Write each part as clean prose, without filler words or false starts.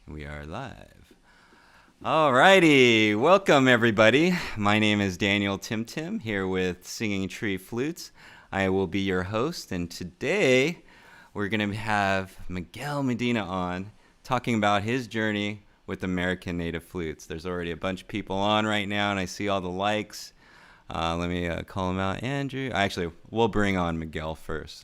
We are live. Alrighty, welcome everybody. My name is Daniel Tim here with Singing Tree Flutes. I will be your host, and today we're going to have Miguel Medina on talking about his journey with American Native Flutes. There's already a bunch of people on right now, and I see all the likes. Let me call him out. Andrew. Actually, we'll bring on Miguel first.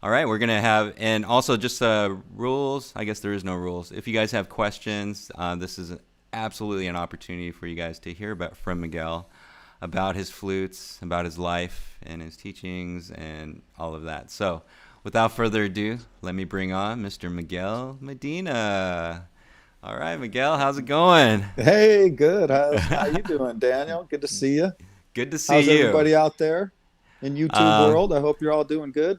All right, we're going to have, and also just rules. I guess there is no rules. If you guys have questions, this is absolutely an opportunity for you guys to hear from Miguel about his flutes, about his life and his teachings and all of that. So without further ado, let me bring on Mr. Miguel Medina. All right, Miguel, how's it going? Hey, good. How you doing, Daniel? Good to see you. Good to see How's you. everybody out there in YouTube Uh, world? I hope you're all doing good.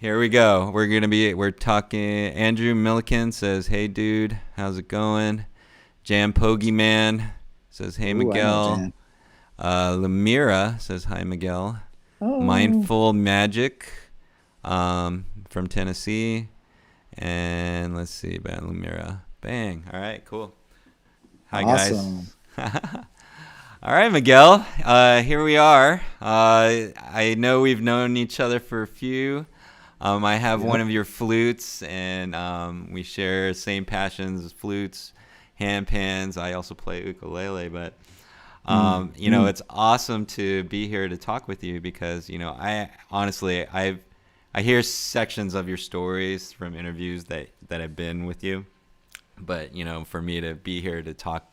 Here we go. We're talking. Andrew Milliken says, "Hey, dude, how's it going?" Jam Pogie Man says, "Hey, Ooh, I know Miguel." Jan. Lamira says, "Hi, Miguel." Oh, Mindful Magic from Tennessee, and let's see about Lamira. Bang. All right, cool. Hi, awesome. guys. All right, Miguel. Here we are. I know we've known each other for a few. I have one Yep. of your flutes, and we share same passions as flutes, hand pans. I also play ukulele, but Mm, mm. it's awesome to be here to talk with you because I honestly I hear sections of your stories from interviews that I've been with you, but for me to be here to talk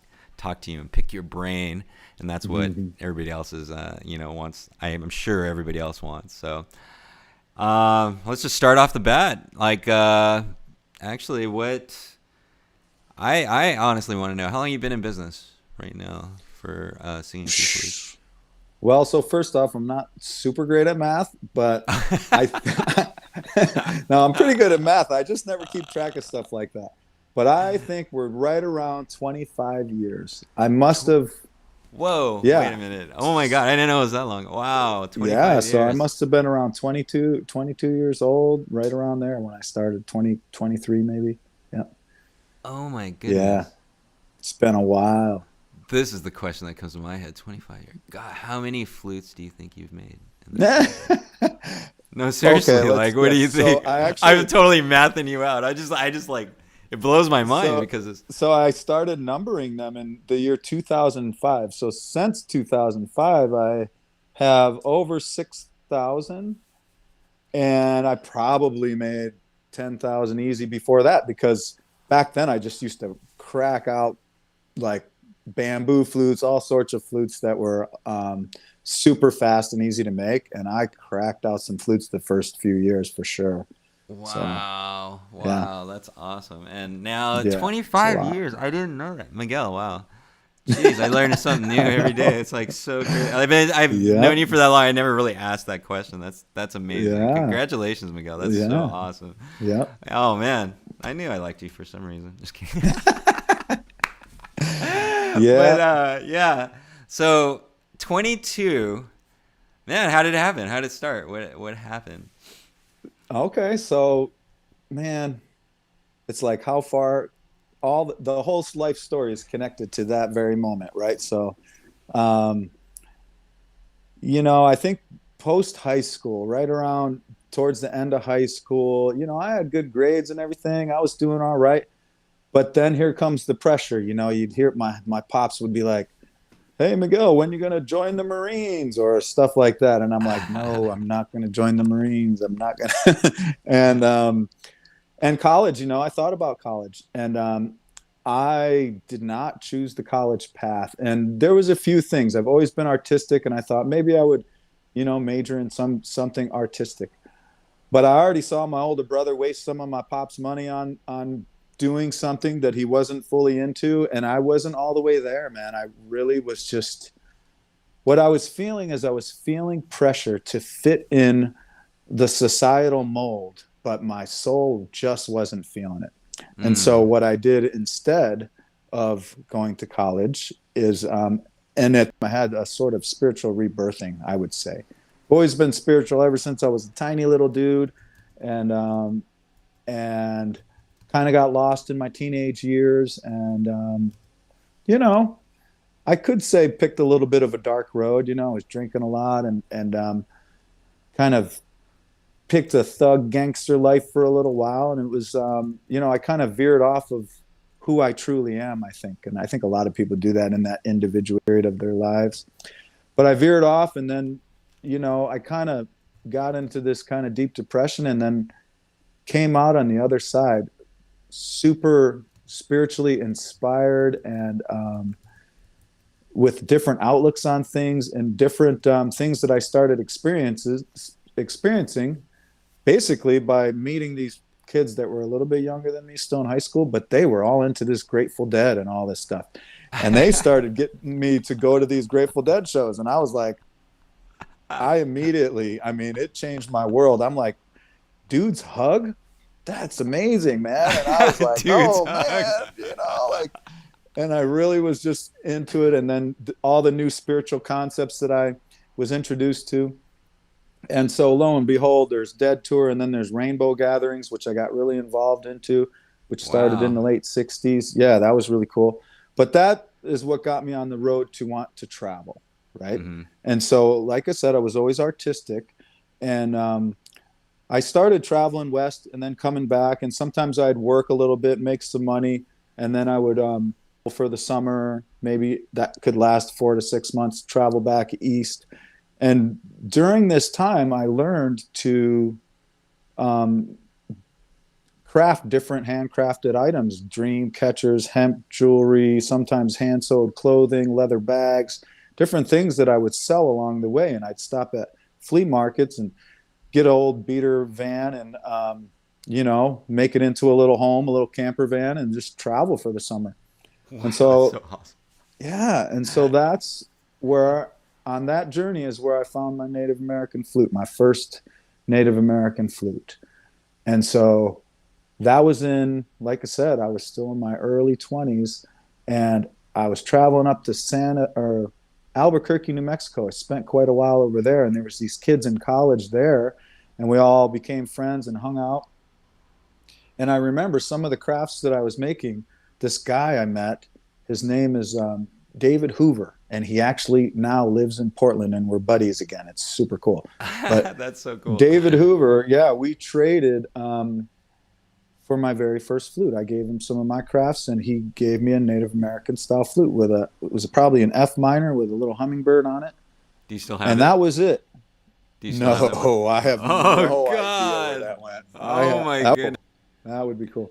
to you and pick your brain, and that's what everybody else is wants. I'm sure everybody else wants. So. Let's just start off the bat. Actually, what I honestly want to know, how long you been in business right now for Singing Tree Flutes? Well, so first off, I'm not super great at math, but I no, I'm pretty good at math. I just never keep track of stuff like that. But I think we're right around 25 years. I must have, Whoa, wait a yeah. minute. Oh my God, I didn't know it was that long. Wow, Yeah, 25 so I years. must have been around 22 years old, right around there when I started, 23 maybe. Yeah. Oh my Yeah. goodness. It's been a while. This is the question that comes to my head. 25 years. God, how many flutes do you think you've made in this Okay, time? No, seriously, what do yes. you So think? I I'm actually totally mathing you out. I just like, it blows my mind so because it's. so I started numbering them in the year 2005. So since 2005 I have over 6,000, and I probably made 10,000 easy before that, because back then I just used to crack out like bamboo flutes, all sorts of flutes that were super fast and easy to make. And I cracked out some flutes the first few years for sure. So Wow. yeah, Wow. That's awesome. And now yeah, it's a 25 lot. years. I didn't know that. Miguel, wow. Jeez, I learned something new I every day. know. It's like so great. I've known Yep. you for that long. I never really asked that question. That's amazing. Yeah. Congratulations, Miguel. That's so Yeah. awesome. Yep. Oh man. I knew I liked you for some reason. Just kidding. But Yeah. yeah. So 22. Man, how did it happen? How did it start? What happened? Okay. So, man, it's like how far all the whole life story is connected to that very moment, right? So, um, I think post high school, right around towards the end of high school, I had good grades and everything. I was doing all right. But then here comes the pressure. You'd hear my pops would be like, "Hey, Miguel, when you gonna join the Marines?" or stuff like that. And I'm like, "No, I'm not gonna join the Marines. I'm not gonna." And college, I thought about college, and I did not choose the college path. And there was a few things. I've always been artistic, and I thought maybe I would, major in something artistic. But I already saw my older brother waste some of my pop's money on doing something that he wasn't fully into, and I wasn't all the way there, man. I really was just, what I was feeling is I was feeling pressure to fit in the societal mold, but my soul just wasn't feeling it. And so Mm. what I did instead of going to college is, I had a sort of spiritual rebirthing, I would say. Always been spiritual ever since I was a tiny little dude, and and kind of got lost in my teenage years, and you know, I could say picked a little bit of a dark road. I was drinking a lot, and kind of picked a thug gangster life for a little while, and it was I kind of veered off of who I truly am, I think. And I think a lot of people do that in that individual period of their lives. But I veered off, and then, I kind of got into this kind of deep depression, and then came out on the other side super spiritually inspired, and with different outlooks on things, and different things that I started experiencing basically by meeting these kids that were a little bit younger than me, still in high school, but they were all into this Grateful Dead and all this stuff. And they started getting me to go to these Grateful Dead shows. And I was like, it changed my world. I'm like, dudes hug? That's amazing, man. And I was like, man, and I really was just into it. And then all the new spiritual concepts that I was introduced to. And so lo and behold, there's Dead Tour, and then there's Rainbow Gatherings, which I got really involved into, which started in the late 60s. Yeah, that was really cool. But that is what got me on the road to want to travel, right? Mm-hmm. And so, like I said, I was always artistic. And I started traveling west and then coming back. And sometimes I'd work a little bit, make some money, and then I would, for the summer, maybe that could last 4 to 6 months, travel back east. And during this time, I learned to craft different handcrafted items, dream catchers, hemp jewelry, sometimes hand-sewed clothing, leather bags, different things that I would sell along the way. And I'd stop at flea markets and get an old beater van and, make it into a little home, a little camper van, and just travel for the summer. Wow, and so, that's so awesome. Yeah. And so that's where... on that journey is where I found my Native American flute, my first Native American flute. And so that was like I said, I was still in my early 20s, and I was traveling up to Albuquerque, New Mexico. I spent quite a while over there, and there was these kids in college there, and we all became friends and hung out. And I remember some of the crafts that I was making. This guy I met, his name is David Hoover. And he actually now lives in Portland, and we're buddies again. It's super cool. But that's so cool. David Hoover, yeah, we traded for my very first flute. I gave him some of my crafts, and he gave me a Native American style flute it was probably an F minor with a little hummingbird on it. Do you still have it? And that was it. Do you still have it? I have no idea where that went. My goodness. That would be cool.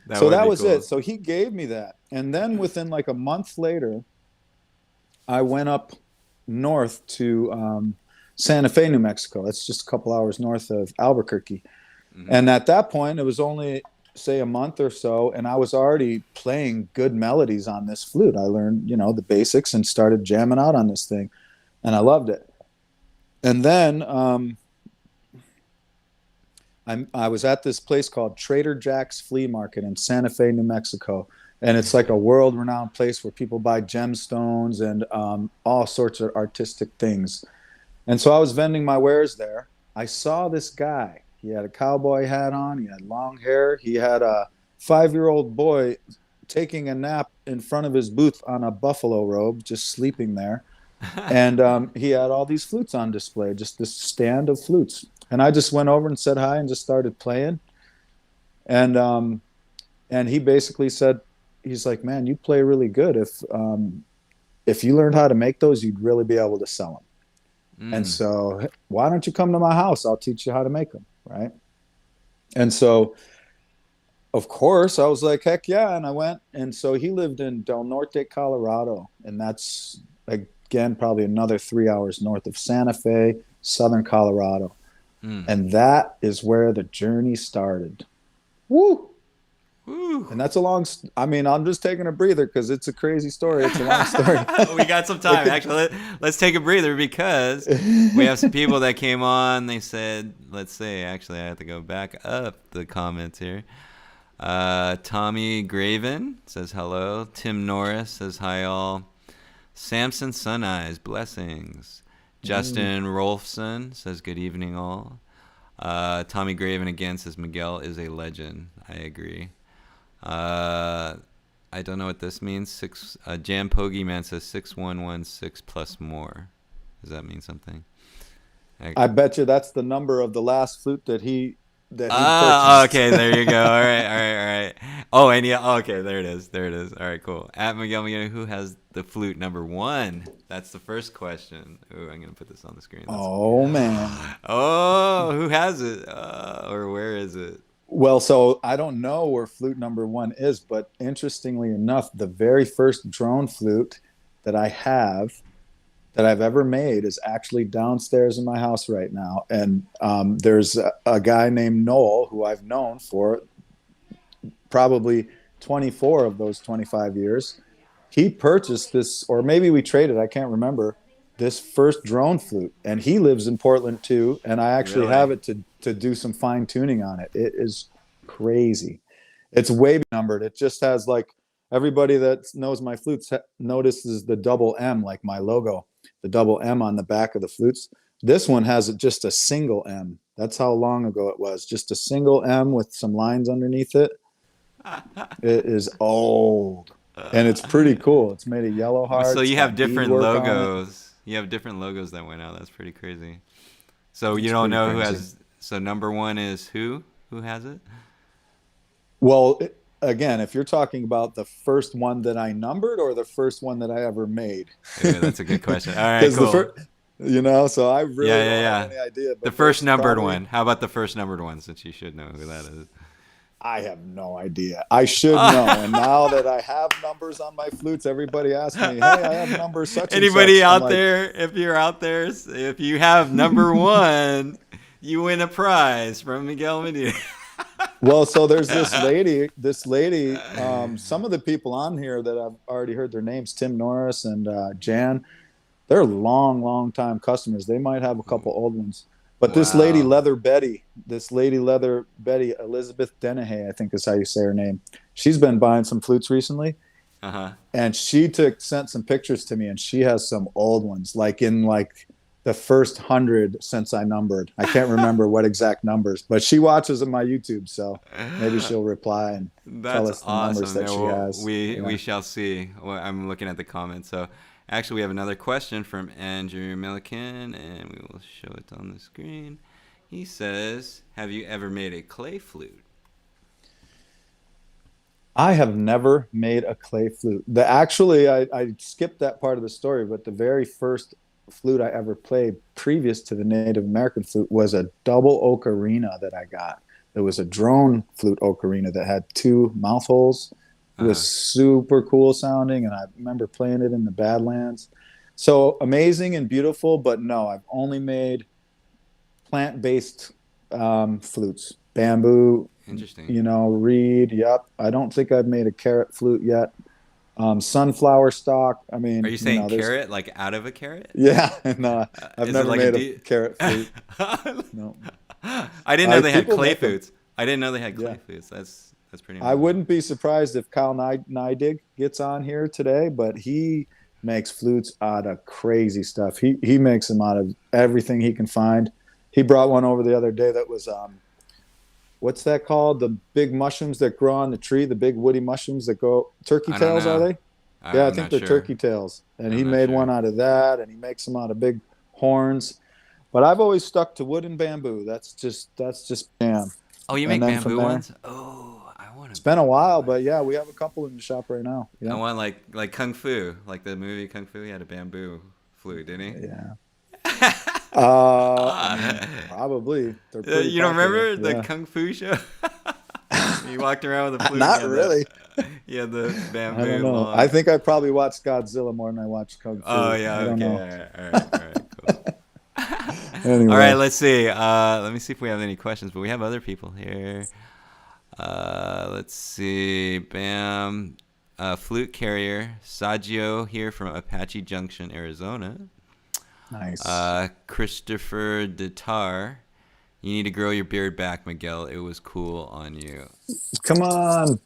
That was it. So he gave me that. And then within like a month later, I went up north to Santa Fe, New Mexico. That's just a couple hours north of Albuquerque. Mm-hmm. And at that point, it was only, say, a month or so, and I was already playing good melodies on this flute. I learned, the basics and started jamming out on this thing, and I loved it. And then I was at this place called Trader Jack's Flea Market in Santa Fe, New Mexico. And it's like a world-renowned place where people buy gemstones and all sorts of artistic things. And so I was vending my wares there. I saw this guy. He had a cowboy hat on. He had long hair. He had a 5-year-old boy taking a nap in front of his booth on a buffalo robe, just sleeping there. And he had all these flutes on display, just this stand of flutes. And I just went over and said hi and just started playing. And he basically said, he's like, man, you play really good. If you learned how to make those, you'd really be able to sell them. And so why don't you come to my house? I'll teach you how to make them. Right. And so, of course, I was like, heck yeah. And I went. And so he lived in Del Norte, Colorado. And that's, again, probably another 3 hours north of Santa Fe, southern Colorado. And that is where the journey started. Woo! Woo. And that's I'm just taking a breather because it's a crazy story. It's a long story. We got some time. Actually, let's take a breather because we have some people that came on. They said, actually, I have to go back up the comments here. Tommy Graven says hello. Tim Norris says hi all. Samson Sun Eyes, blessings. Justin Rolfson says good evening all. Tommy Graven again says Miguel is a legend. I agree. Uh, I don't know what this means. Jam Pogi Man says 6116 plus more. Does that mean something? I bet you that's the number of the last flute that he Ah, purchased. okay, there you go. All right, all right, all right. Oh, and yeah, okay, there it is. There it is. All right, cool. At Miguel Medina, who has the flute number one? That's the first question. Ooh, I'm gonna put this on the screen. Oh man. Oh, who has it? Or where is it? Well, so I don't know where flute number one is, but interestingly enough, the very first drone flute that I have that I've ever made is actually downstairs in my house right now. And there's a guy named Noel who I've known for probably 24 of those 25 years. He purchased this, or maybe we traded, I can't remember, this first drone flute. And he lives in Portland too. And I actually Really? have it to do some fine tuning on it. It is crazy. It's way numbered. It just has like everybody that knows my flutes notices the double M, like my logo, the double M on the back of the flutes. This one has just a single M. That's how long ago it was. Just a single M with some lines underneath it. It is old, and it's pretty cool. It's made of yellow heart. So It's you have got different beadwork on it. logos. You have different logos that went out. That's pretty crazy. So you It's don't pretty know who crazy. has. So number one is who? Who has it? Well, again, if you're talking about the first one that I numbered or the first one that I ever made, Ooh, that's a good question. All right, because the cool. first, so I Yeah, really yeah, don't have yeah. any idea. The But first there's numbered probably one. How about the first numbered one? Since you should know who that is. I have no idea. I should know. And now that I have numbers on my flutes, everybody asks me, "Hey, I have number such and Anybody such." I'm out like, there? If you're out there, if you have number one, you win a prize from Miguel Medina. well, so there's this lady, some of the people on here that I've already heard their names, Tim Norris and Jan, they're long time customers. They might have a couple old ones. But Wow. This lady Leather Betty, Elizabeth Dennehy, I think is how you say her name. She's been buying some flutes recently, Uh huh. and she sent some pictures to me, and she has some old ones, like in like the first 100 since I numbered. I can't remember what exact numbers, but she watches on my YouTube, so maybe she'll reply and tell That's us the numbers awesome. that Yeah, she well, has. we Yeah. shall see. Well, I'm looking at the comments. So, actually, we have another question from Andrew Milliken, and we will show it on the screen. He says, "Have you ever made a clay flute?" I have never made a clay flute. I skipped that part of the story, but the very first flute I ever played previous to the Native American flute was a double ocarina that I got. It was a drone flute ocarina that had two mouth holes. It was Uh-huh. super cool sounding, and I remember playing it in the Badlands. So amazing and beautiful, but no, I've only made plant-based flutes, bamboo, Interesting. reed. Yep. I don't think I've made a carrot flute yet. Sunflower stalk. I Are mean, you saying there's, carrot like out of a carrot? yeah, no, I've Is it never like a made a D? carrot flute. No, I didn't know they had people clay make them. flutes. I didn't know they had Yeah. clay flutes. That's pretty I amazing. wouldn't be surprised if Kyle Neidig gets on here today, but he makes flutes out of crazy stuff. He makes them out of everything he can find. He brought one over the other day that was what's that called? The big mushrooms that grow on the tree, the big woody mushrooms that go turkey I don't tails, are know. they? Yeah, I I'm think not they're sure. turkey tails. And he I'm not made one sure. out of that, and he makes them out of big horns. But I've always stuck to wood and bamboo. That's just jam. Oh, you And make then from bamboo there, ones? Oh, I want a it's been a bamboo while, one. but yeah, we have a couple in the shop right now. I Yeah, want like Kung Fu, like the movie Kung Fu. He had a bamboo flute, didn't yeah. he? I mean, probably they're pretty You don't popular. remember the Yeah, Kung Fu show? He walked around with a flute and not really. he had the I don't bamboo know. I long. think I probably watched Godzilla more than I watched Kung Oh Fu. yeah, I don't okay, know. all right, cool. All right, Anyway, let's see. Let me see if we have any questions, but we have other people here. Let's see. Bam. Flute carrier Saggio here from Apache Junction, Arizona. nice. Christopher Detar. You need to grow your beard back, Miguel. It was cool on you. Come on.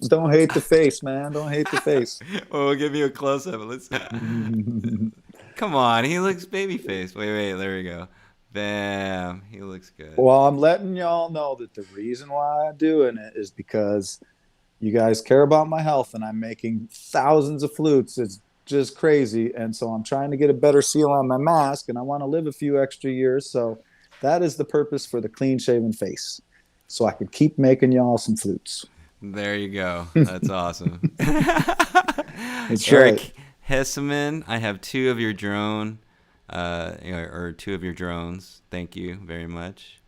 Don't hate the face, man. Don't hate the face. Well, we'll give you a close up. Let's. Come on, he looks baby faced. Wait, there we go. Bam. He looks good. Well, I'm letting y'all know that the reason why I'm doing it is because you guys care about my health and I'm making thousands of flutes. It's just crazy. And so I'm trying to get a better seal on my mask and I want to live a few extra years. So that is the purpose for the clean shaven face. So I could keep making y'all some flutes. There you go. That's awesome. That's right. Eric Hesseman, I have two of your drone, or two of your drones. Thank you very much.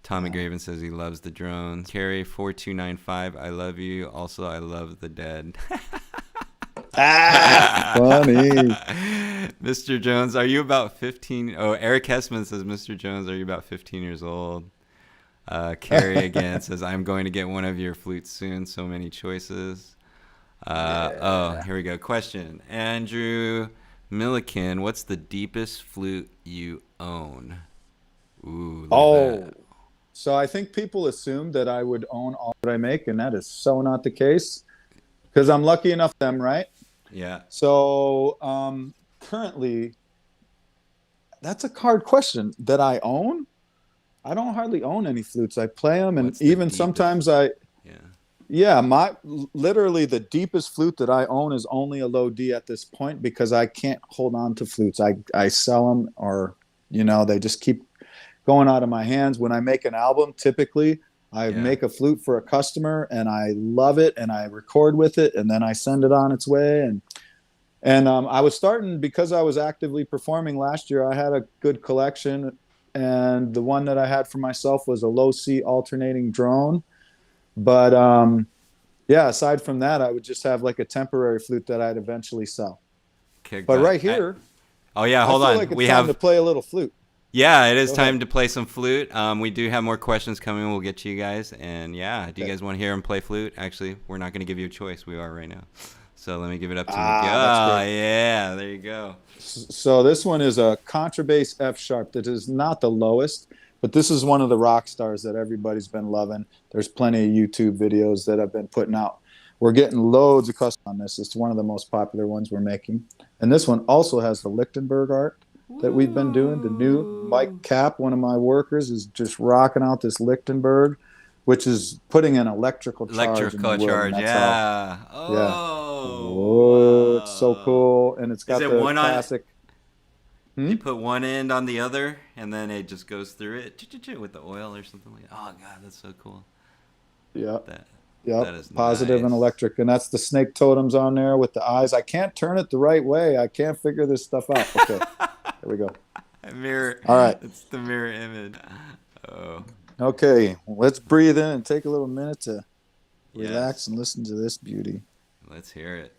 Tommy Graven says he loves the drones. Carrie 4295, I love you. Also, I love the dead. Funny. Mr. Jones, are you about 15? Oh, Eric Hessman says, Mr. Jones, are you about 15 years old? Carrie again says, I'm going to get one of your flutes soon. So many choices. Oh, here we go. Question. Andrew Milliken, what's the deepest flute you own? Ooh, look at that. So I think people assume that I would own all that I make, and that is so not the case because I'm lucky enough them, right? Yeah. So currently, that's a hard question. That I own? I don't hardly own any flutes. I play them, and What's the even deepest? sometimes I, Yeah. yeah, my literally the deepest flute that I own is only a low D at this point because I can't hold on to flutes. I sell them, or they just keep going out of my hands. When I make an album, typically I Yeah. make a flute for a customer and I love it and I record with it and then I send it on its way. And I was starting because I was actively performing last year. I had a good collection, and the one that I had for myself was a low C alternating drone. But yeah, aside from that, I would just have like a temporary flute that I'd eventually sell. Okay, But got right here, Oh yeah, I hold feel on. like it's We time to have play a little flute. Yeah, it is Go ahead. time to play some flute. We do have more questions coming. We'll get to you guys. And yeah, do you Okay. guys want to hear him play flute? Actually, we're not going to give you a choice. We are right now. So let me give it up to Miguel. That's great. Yeah, there you go. So this one is a contrabass F sharp that is not the lowest, but this is one of the rock stars that everybody's been loving. There's plenty of YouTube videos that I've been putting out. We're getting loads of custom on this. It's one of the most popular ones we're making. And this one also has the Lichtenberg art that we've been doing. The new Mike Woo! Cap, one of my workers, is just rocking out this Lichtenberg, which is putting an electrical charge in the Electrical wood. And charge. that's how, Yeah. yeah. Oh, Whoa, it's so wow. cool. And it's Is got it the one on? classic. You Hmm? put one end on the other, and then it just goes through it with the oil or something like that. Oh god, that's so cool. Yeah. That that Yep, is positive and nice. electric. And that's the snake totems on there with the eyes. I can't turn it the right way. I can't figure this stuff out. Okay, there we go. A mirror. All right. It's the mirror image. Oh, Okay, let's breathe in and take a little minute to relax yes. and listen to this beauty. Let's hear it.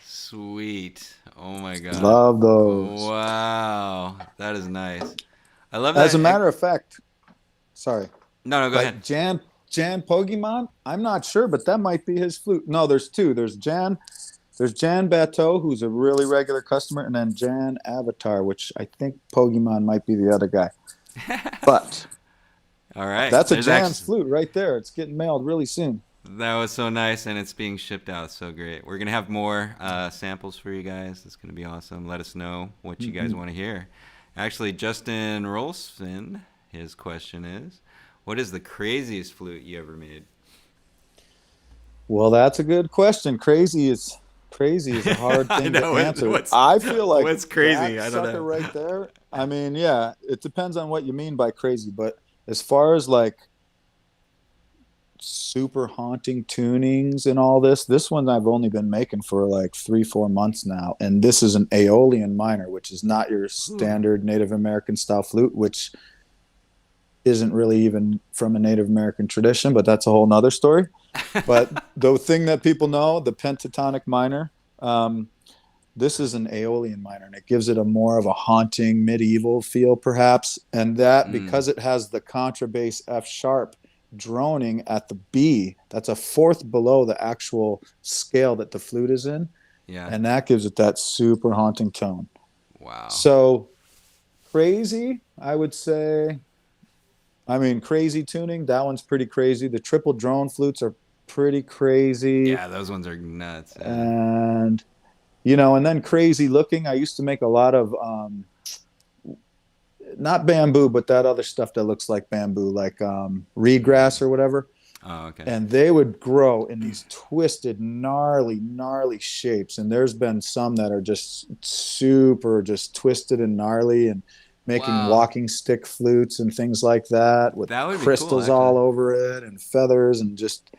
Sweet. Oh my god. Love those. Wow. That is nice. I love As a that. matter of fact, sorry, No, no, go ahead. but Jan Pogimon, I'm not sure, but that might be his flute. No, there's two. There's Jan Bateau, who's a really regular customer, and then Jan Avatar, which I think Pokemon might be the other guy. But All right. that's a There's Jan's actually flute right there. It's getting mailed really soon. That was so nice, and it's being shipped out. So great. We're gonna have more samples for you guys. It's gonna be awesome. Let us know what you guys Mhm. want to hear. Actually, Justin Rolston, his question is, what is the craziest flute you ever made? Well, that's a good question. Crazy is a hard I thing to know answer. what's I feel like what's crazy. that I don't sucker know. right there. I mean, yeah, it depends on what you mean by crazy, but as far as like super haunting tunings and all this one I've only been making for like 3 4 months now, and this is an Aeolian minor, which is not your Whew. standard Native American style flute, which isn't really even from a Native American tradition, but that's a whole nother story. But the thing that people know, the pentatonic minor, um, this is an Aeolian minor, and it gives it a more of a haunting medieval feel, perhaps. And that Mm, because it has the contrabass F sharp droning at the B, that's a fourth below the actual scale that the flute is in, yeah. and that gives it that super haunting tone. Wow. So crazy, I would say. I mean, crazy tuning. That one's pretty crazy. The triple drone flutes are pretty crazy, Yeah, those ones are nuts. and and then crazy looking. I used to make a lot of not bamboo, but that other stuff that looks like bamboo, like reedgrass or whatever. Oh, okay. And they would grow in these twisted, gnarly shapes. And there's been some that are just super, just twisted and gnarly, and making Wow. walking stick flutes and things like that with That would be cool, crystals actually. all over it and feathers and just,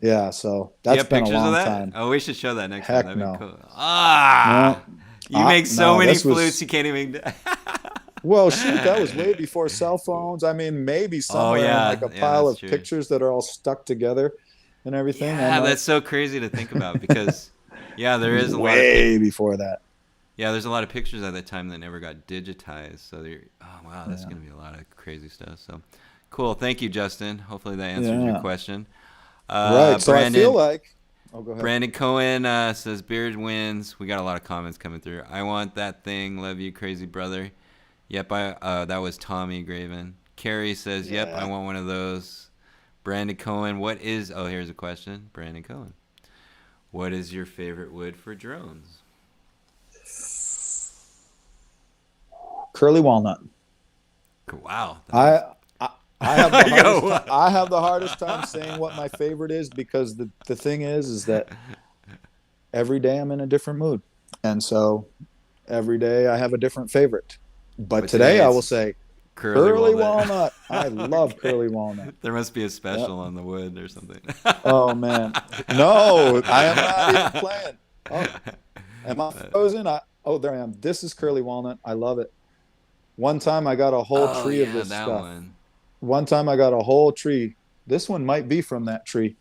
yeah. So Do you that's have been a pictures of long that? time. Oh, we should show that next time. Heck That'd be no. cool. Ah, No. you make so No, many this flutes, was you can't even. Well, shoot, that was way before cell phones. I mean, maybe Oh somewhere in like yeah, a yeah, pile that's of true. pictures that are all stuck together and everything. I Yeah, might that's so crazy to think about because, yeah, there is a lot of way before that. yeah, there's a lot of pictures at that time that never got digitized. So oh wow, that's Yeah. gonna be a lot of crazy stuff. So, cool. Thank you, Justin. Hopefully that answers your Yeah. question. Right. So I feel Brandon. like, oh, go ahead. Brandon Cohen says Beard wins. We got a lot of comments coming through. I want that thing. Love you, crazy brother. Yep, that was Tommy Graven. Carrie says, "Yep, I Yeah. want one of those." Brandon Cohen, what is? Oh, here's a question. Brandon Cohen, what is your favorite wood for drones? Curly walnut. Wow, that was. I, I I have the hardest Yo. time. I have the hardest time saying what my favorite is, because the thing is that every day I'm in a different mood, and so every day I have a different favorite. But But today today I will it's say curly curly walnut. walnut. I love Okay. curly walnut. There must be a Yep. special on the wood or something. Oh man. No, I am not even playing. Oh, am I frozen? Oh, there I am. This is curly walnut. I love it. One time I got a whole Oh tree of yeah, this that stuff. one. One time I got a whole tree. This one might be from that tree.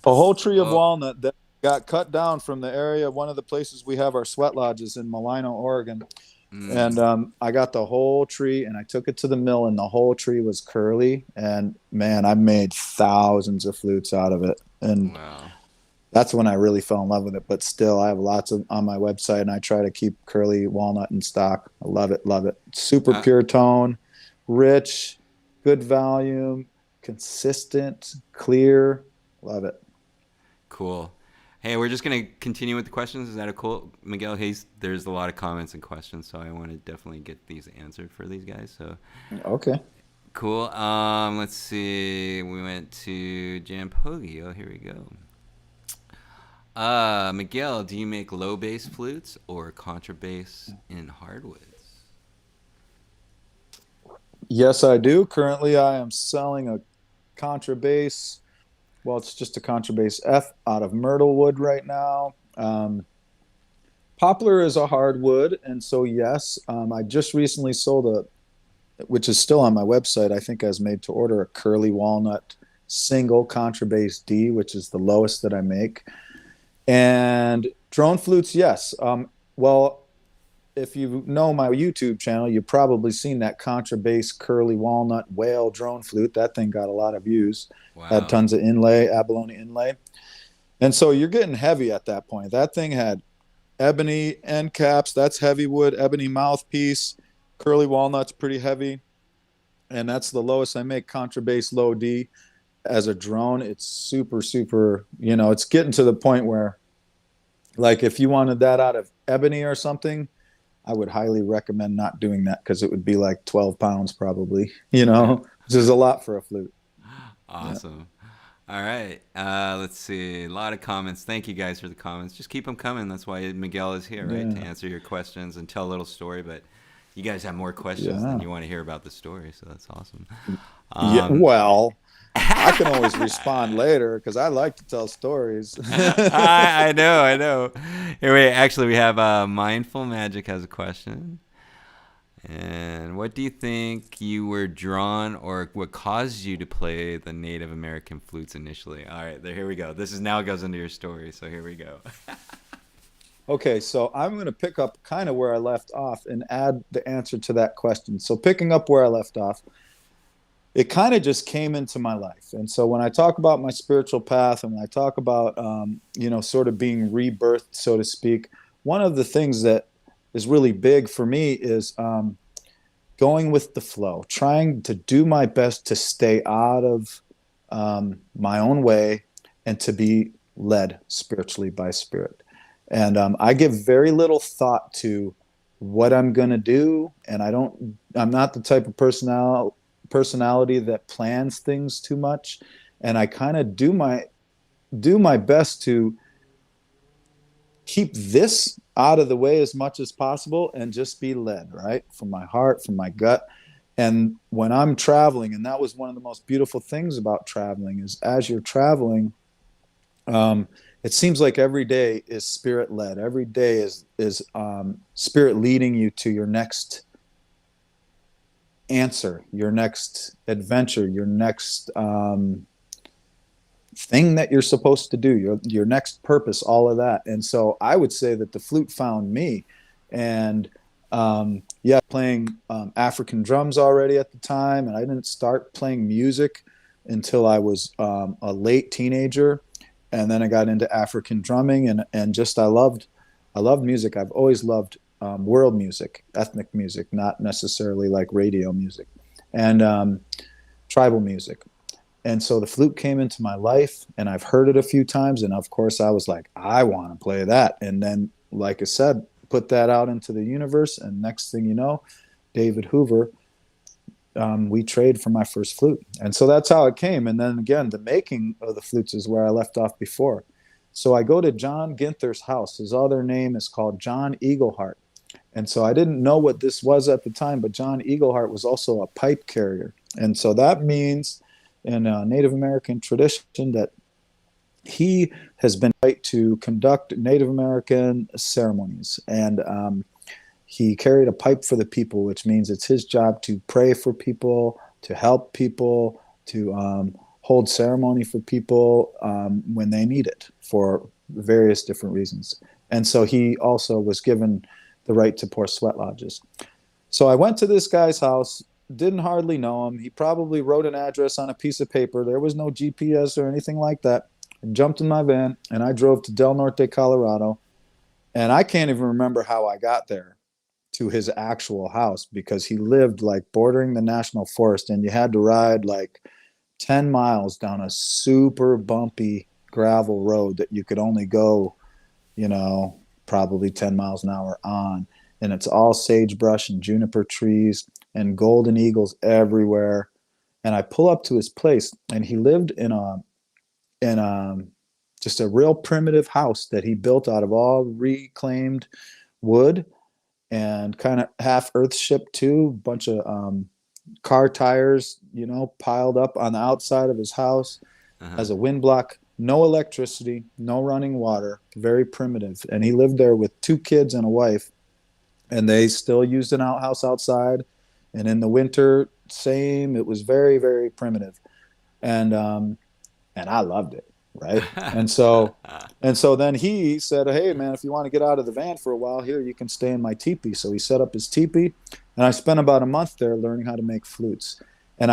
A whole tree of Oh. walnut that got cut down from the area. One of the places we have our sweat lodges in Malino, Oregon. And Mm, I got the whole tree and I took it to the mill, and the whole tree was curly. And man, I made thousands of flutes out of it. And wow. that's when I really fell in love with it. But still, I have lots of on my website, and I try to keep curly walnut in stock. I love it, love it. Super Uh, pure tone, rich, good volume, consistent, clear. Love it. cool. Hey, we're just gonna continue with the questions. Is that a cool, Miguel? There's a lot of comments and questions, so I want to definitely get these answered for these guys. So Okay. cool. Let's see. We went to Jampogi. Oh, here we go. Miguel, do you make low bass flutes or contrabass in hardwoods? Yes, I do. Currently, I am selling a contrabass. Well, it's just a contrabass F out of myrtle wood right now. Poplar is a hardwood, and so yes, I just recently sold which is still on my website. I think I was made to order a curly walnut single contrabass D, which is the lowest that I make. And drone flutes, yes. Well, if you know my YouTube channel, you've probably seen that contrabass curly walnut whale drone flute. That thing got a lot of views. Had Wow. tons of inlay, abalone inlay. And so you're getting heavy at that point. That thing had ebony end caps. That's heavy wood, ebony mouthpiece. Curly walnut's pretty heavy. And that's the lowest I make, contrabass low D. as a drone, it's super, super, it's getting to the point where, like, if you wanted that out of ebony or something, I would highly recommend not doing that because it would be like 12 pounds probably, which is a lot for a flute. Yeah. Awesome. All right. Let's see. A lot of comments. Thank you guys for the comments. Just keep them coming. That's why Miguel is here, right? To Yeah. answer your questions and tell a little story. But you guys have more questions than Yeah. you want to hear about the story, so that's awesome. Yeah. Um, Well, I can always respond later because I like to tell stories. I know, I know. Here, wait. Actually, we have Mindful Magic has a question. And what do you think you were drawn, or what caused you to play the Native American flutes initially? All right, there, here we go. This is now goes into your story, so here we go. Okay, so I'm going to pick up kind of where I left off and add the answer to that question. So, picking up where I left off, it kind of just came into my life. And so, when I talk about my spiritual path and when I talk about, sort of being rebirthed, so to speak, one of the things that is really big for me is going with the flow, trying to do my best to stay out of my own way and to be led spiritually by spirit. And I give very little thought to what I'm going to do. And I'm not the type of personality that plans things too much. And I kind of do my best to keep this out of the way as much as possible and just be led, right? From my heart, from my gut. And when I'm traveling, and that was one of the most beautiful things about traveling, is as you're traveling, it seems like every day is spirit led. Every day is spirit leading you to your next answer, your next adventure, your next thing that you're supposed to do, your next purpose, all of that. And so I would say that the flute found me. And yeah, playing African drums already at the time, and I didn't start playing music until I was a late teenager, and then I got into African drumming, and just I loved music. I've always loved world music, ethnic music, not necessarily like radio music, and tribal music. And so the flute came into my life, and I've heard it a few times. And of course, I was like, I want to play that. And then, like I said, put that out into the universe. And next thing you know, David Hoover, we traded for my first flute. And so that's how it came. And then again, the making of the flutes is where I left off before. So I go to John Ginther's house. His other name is called John Eagleheart. And so I didn't know what this was at the time, but John Eagleheart was also a pipe carrier. And so that means in Native American tradition that he has been right to conduct Native American ceremonies. And he carried a pipe for the people, which means it's his job to pray for people, to help people, to hold ceremony for people when they need it for various different reasons. And so he also was given the right to pour sweat lodges. So I went to this guy's house, didn't hardly know him. He probably wrote an address on a piece of paper. There was no GPS or anything like that. I jumped in my van and I drove to Del Norte, Colorado. And I can't even remember how I got there to his actual house because he lived like bordering the national forest, and you had to ride like 10 miles down a super bumpy gravel road that you could only go, probably 10 miles an hour on. And it's all sagebrush and juniper trees and golden eagles everywhere. And I pull up to his place, and he lived in a just a real primitive house that he built out of all reclaimed wood and kind of half earth shipped too. Bunch of car tires, piled up on the outside of his house Uh-huh. as a wind block. No electricity, no running water, very primitive. And he lived there with two kids and a wife, and they still used an outhouse outside. And in the winter, same. It was very, very primitive, and I loved it, right? And so then he said, "Hey, man, if you want to get out of the van for a while, here you can stay in my teepee." So he set up his teepee, and I spent about a month there learning how to make flutes. And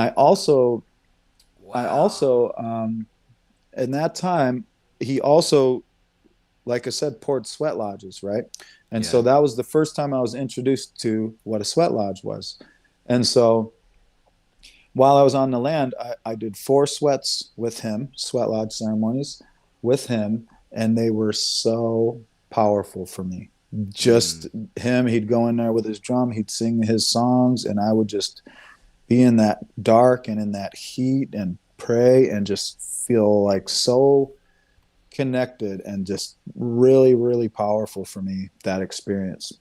Wow. in that time, he also, like I said, poured sweat lodges, right? And Yeah. so that was the first time I was introduced to what a sweat lodge was. And so while I was on the land, I did 4 sweats with him, sweat lodge ceremonies with him, and they were so powerful for me. Just Mm. him, he'd go in there with his drum, he'd sing his songs, and I would just be in that dark and in that heat and pray and just feel like so connected and just really, really powerful for me, that experience.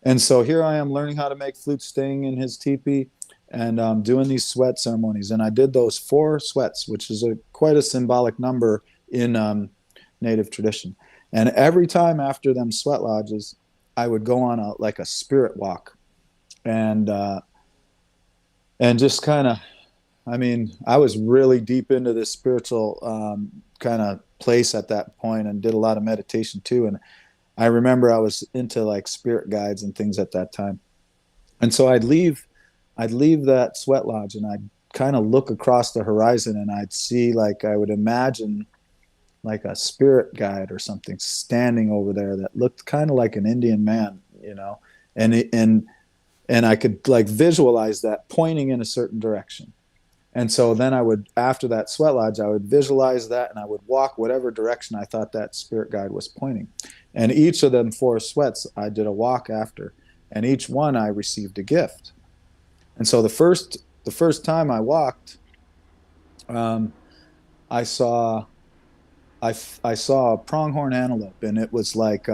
And so here I am learning how to make flute, staying in his teepee and doing these sweat ceremonies. And I did those 4 sweats, which is quite a symbolic number in Native tradition. And every time after them sweat lodges, I would go on a spirit walk, and just kind of, I mean, I was really deep into this spiritual kind of place at that point, and did a lot of meditation too. And I remember I was into like spirit guides and things at that time. And so I'd leave that sweat lodge, and I'd kind of look across the horizon, and I'd see, like, I would imagine like a spirit guide or something standing over there that looked kind of like an Indian man, and and I could like visualize that pointing in a certain direction. And so then I would, after that sweat lodge, I would visualize that, and I would walk whatever direction I thought that spirit guide was pointing. And each of them 4 sweats, I did a walk after, and each one I received a gift. And so the first time I walked, um, I saw I saw a pronghorn antelope, and it was like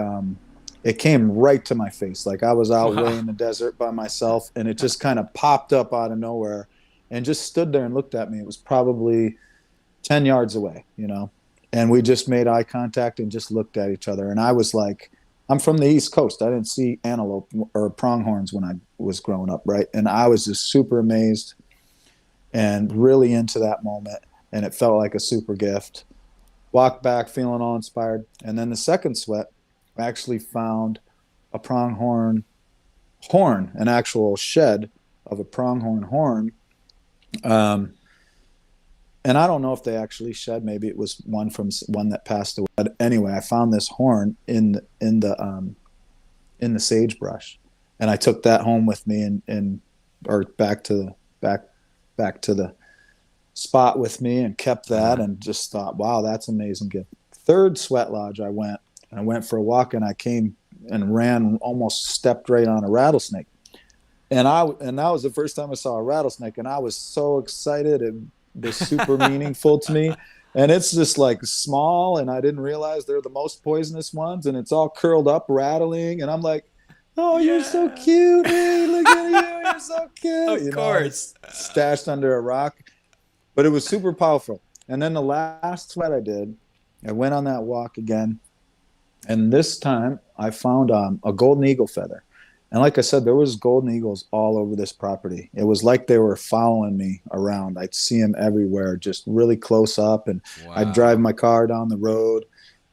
it came right to my face. Like I was out way Wow. in the desert by myself, and it just kind of popped up out of nowhere and just stood there and looked at me. It was probably 10 yards away, and we just made eye contact and just looked at each other. And I was like, I'm from the East Coast. I didn't see antelope or pronghorns when I was growing up, right? And I was just super amazed and really into that moment, and it felt like a super gift. Walked back feeling all inspired. And then the second sweat, I actually found a pronghorn horn, an actual shed of a pronghorn horn. Um, and I don't know if they actually shed. Maybe it was one that passed away. But anyway, I found this horn in the sagebrush, and I took that home with me, and or back to the spot with me, and kept that, Uh-huh. and just thought, wow, that's an amazing gift. Third sweat lodge, I went for a walk, and I came and ran, almost stepped right on a rattlesnake. And that was the first time I saw a rattlesnake, and I was so excited. It was super meaningful to me. And it's just like small, and I didn't realize they're the most poisonous ones, and it's all curled up, rattling, and I'm like, oh, you're so Yeah. cute. Hey, look at you. You're so cute. Of And course. it's stashed under a rock, but it was super powerful. And then the last sweat I did, I went on that walk again, and this time I found a golden eagle feather. And like I said, there was golden eagles all over this property. It was like they were following me around. I'd see them everywhere, just really close up. And I'd drive Wow. my car down the road,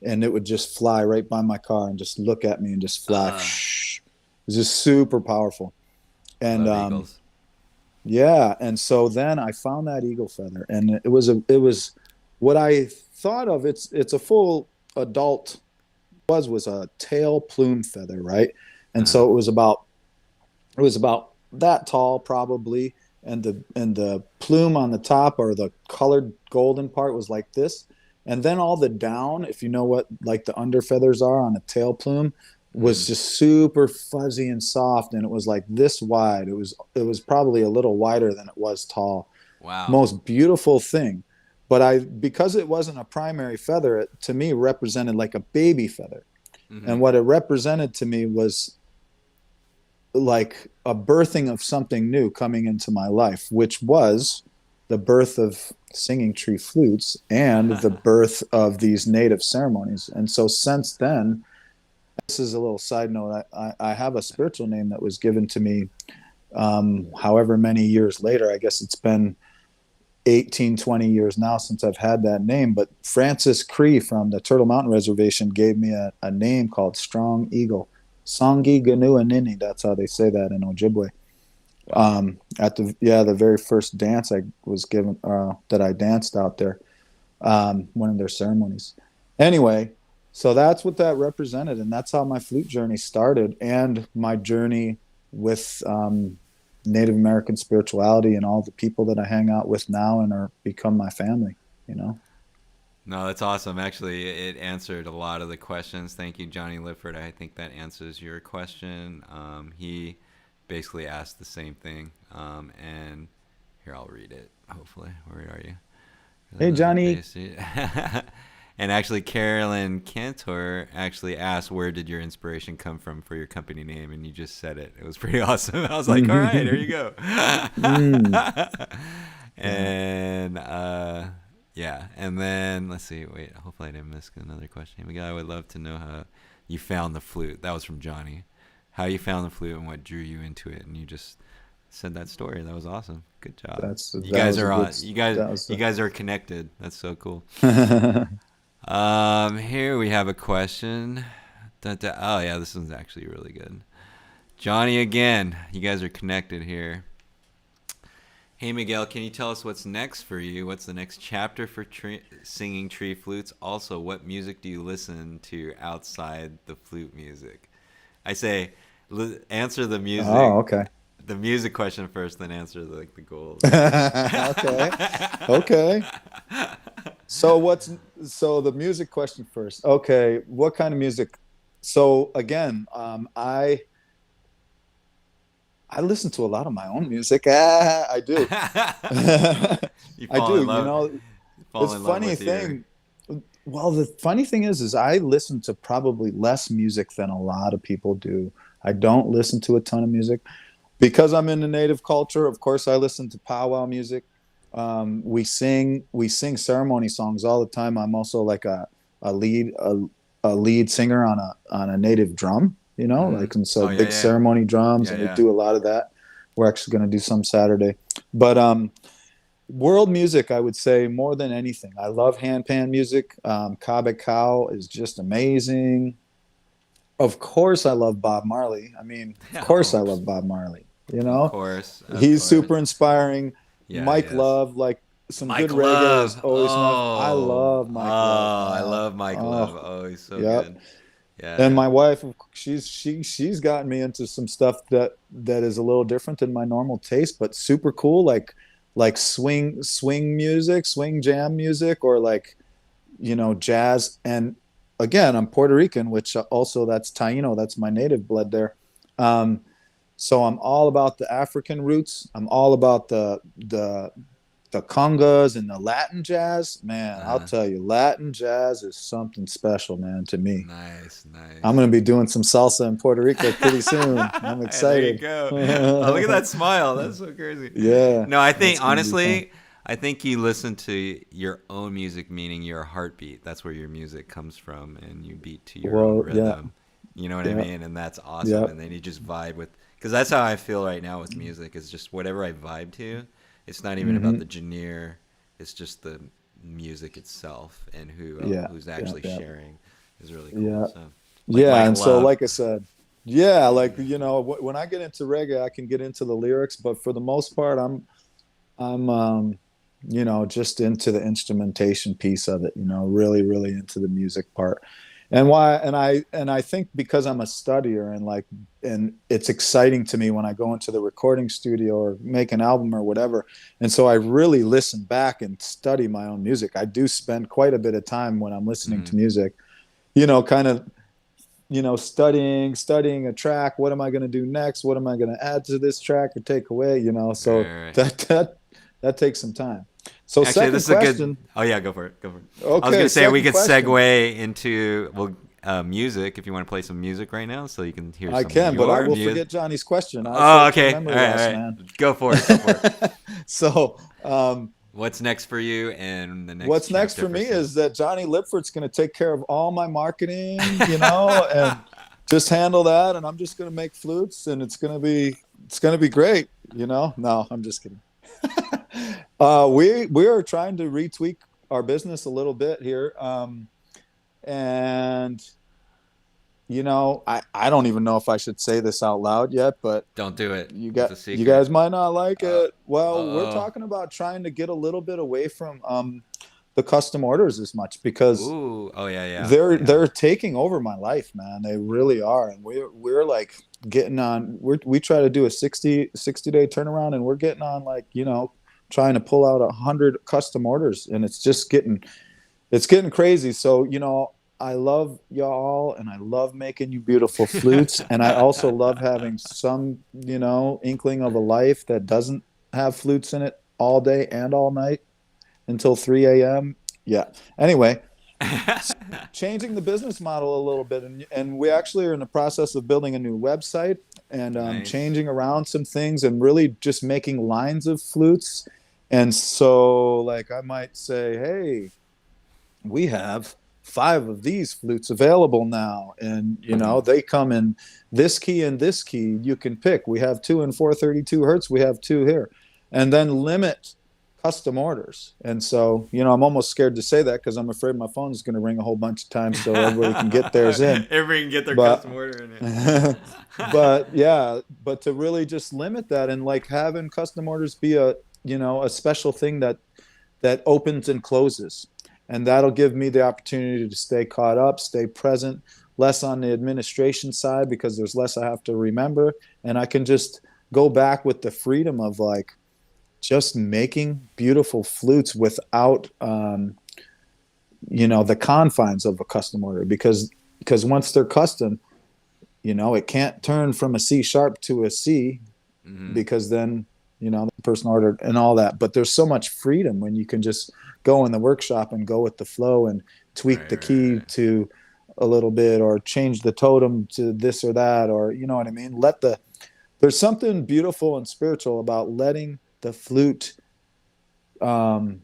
and it would just fly right by my car and just look at me and just fly. Uh, It was just super powerful. I And love eagles. yeah, and so then I found that eagle feather, and it was what I thought of. It's a full adult, was a tail plume feather, right? And Uh-huh. so it was about that tall probably, and the plume on the top, or the colored golden part, was like this. And then all the down, if you know what like the under feathers are on a tail plume, was Mm. just super fuzzy and soft, and it was like this wide. It was probably a little wider than it was tall. Wow. Most beautiful thing. But I because it wasn't a primary feather, it to me represented like a baby feather. Mm-hmm. And what it represented to me was like a birthing of something new coming into my life, which was the birth of Singing Tree Flutes and the birth of these native ceremonies. And so since then, this is a little side note. I have a spiritual name that was given to me, however many years later. I guess it's been 18, 20 years now since I've had that name. But Francis Cree from the Turtle Mountain Reservation gave me a name called Strong Eagle. Songi Ganua Nini. That's how they say that in Ojibwe. Wow. At the very first dance I was given, that I danced out there, one of their ceremonies. Anyway, so that's what that represented, and that's how my flute journey started, and my journey with Native American spirituality and all the people that I hang out with now and are become my family, you know. No, that's awesome. Actually, it answered a lot of the questions. Thank you, Johnny Lifford. I think that answers your question. He basically asked the same thing. And here, I'll read it, hopefully. Where are you? Hey Johnny. And actually, Carolyn Cantor actually asked, "Where did your inspiration come from for your company name?" And you just said it. It was pretty awesome. I was like, "All right, there you go." Mm, yeah. And yeah, and then let's see. Wait, hopefully I didn't miss another question. Miguel, I would love to know how you found the flute. That was from Johnny. How you found the flute and what drew you into it, and you just said that story. That was awesome. Good job. You That guys was a are good on. You guys. that was You a, guys are connected. That's so cool. Here we have a question. Oh yeah, this one's actually really good. Johnny again. You guys are connected here. Hey Miguel, can you tell us what's next for you? What's the next chapter for Singing Tree Flutes? Also, what music do you listen to outside the flute music? I say, answer Oh, okay. the music question first, then answer the goals. Okay. Okay. So the music question first. Okay, what kind of music? So again, I listen to a lot of my own music. I do. You I fall do. in love. It's Fall in love funny with your. thing. Well, the funny thing is I listen to probably less music than a lot of people do. I don't listen to a ton of music because I'm in the native culture. Of course, I listen to powwow music. We sing ceremony songs all the time. I'm also like a lead singer on a native drum, Mm-hmm. like, and so Oh yeah, big yeah, ceremony drums, yeah, and we yeah. do a lot of that. We're actually going to do some Saturday, but world music, I would say more than anything. I love handpan music. Kabe Cow is just amazing. Of course, I love Bob Marley. I mean, of course, I Oh, love Bob Marley. of course, of He's course. super inspiring. Yeah, Mike yes. Love, like some good Mike reggae is Love. always my. I Oh, love Mike Love, oh, I man. love Mike Love. Oh, Oh, he's so yep. good. And Yeah. my wife, she's gotten me into some stuff that is a little different than my normal taste, but super cool, like swing music, swing jam music, or like jazz. And again, I'm Puerto Rican, which also that's Taino, that's my native blood there. Um, so I'm all about the African roots. I'm all about the congas and the Latin jazz. Man, I'll Uh, tell you, Latin jazz is something special, man, to me. nice, I'm nice. going to be doing some salsa in Puerto Rico pretty soon. I'm There you excited. go. Oh, look at Yeah, that smile. That's so crazy. No, I that's think going to be fun. honestly, I think you listen to your own music, meaning your heartbeat. That's where your music comes from, and you beat to your own Well, yeah, rhythm. You know what I yeah, mean? And that's awesome. yeah. And then you just vibe with, because that's how I feel right now with music. It's just whatever I vibe to. It's not even about Hmm. the genre. It's just the music itself and Yeah, who's yeah, actually yeah, sharing is really cool. yeah, So, like yeah. Mike And so, Love. like I said, yeah, like when I get into reggae, I can get into the lyrics, but for the most part, I'm just into the instrumentation piece of it, really, really into the music part. And I think because I'm a studier and it's exciting to me when I go into the recording studio or make an album or whatever. And so I really listen back and study my own music. I do spend quite a bit of time when I'm listening Mm-hmm. to music, kind of studying a track. What am I going to do next? What am I going to add to this track or take away? Right, So right, right. that takes some time. So Actually, this second is a good. question. Oh yeah, go for it. Go for it. I was Okay, gonna say we second could question. segue into music if you want to play some music right now, so you can hear I some of can, but I your will music. forget Johnny's question. I have Oh, short-term okay. All memory right, all loss, right. man. Go for it. Go for it. So What's next for you and the next what's next chapter for for me Sing? is that Johnny Lipford's going to take care of all my marketing, and just handle that. And I'm just going to make flutes, and it's going to be great. No, I'm just kidding. We are trying to retweak our business a little bit here, and I don't even know if I should say this out loud yet, but Don't do it. you It's got a you secret. guys might not like Uh, it. Well, we're oh. talking about trying to get a little bit away from the custom orders as much because Ooh, oh yeah, yeah, yeah. they're taking over my life, man. They really are. And we're like getting on, we try to do a 60 day turnaround, and we're getting on like, trying to pull out 100 custom orders, and it's getting crazy. So, I love y'all, and I love making you beautiful flutes. And I also love having some, inkling of a life that doesn't have flutes in it all day and all night until 3 a.m. Yeah. Anyway, changing the business model a little bit. And we actually are in the process of building a new website, and Nice. changing around some things, and really just making lines of flutes. And so, like, I might say, hey, we have 5 of these flutes available now, and Mm-hmm. they come in this key and this key. You can pick. We have two in 432 hertz, we have two here. And then limit custom orders. And so, I'm almost scared to say that because I'm afraid my phone is going to ring a whole bunch of times so everybody can get theirs in. Everybody can get their But custom order in it. but yeah, but to really just limit that, and like having custom orders be a special thing that opens and closes. And that'll give me the opportunity to stay caught up, stay present, less on the administration side because there's less I have to remember. And I can just go back with the freedom of like just making beautiful flutes without, the confines of a custom order, because once they're custom, it can't turn from a C sharp to a C, Mm-hmm. because then the person ordered and all that. But there's so much freedom when you can just go in the workshop and go with the flow and tweak Right, the right, key right. to a little bit, or change the totem to this or that, or you know what I mean. There's something beautiful and spiritual about letting the flute um,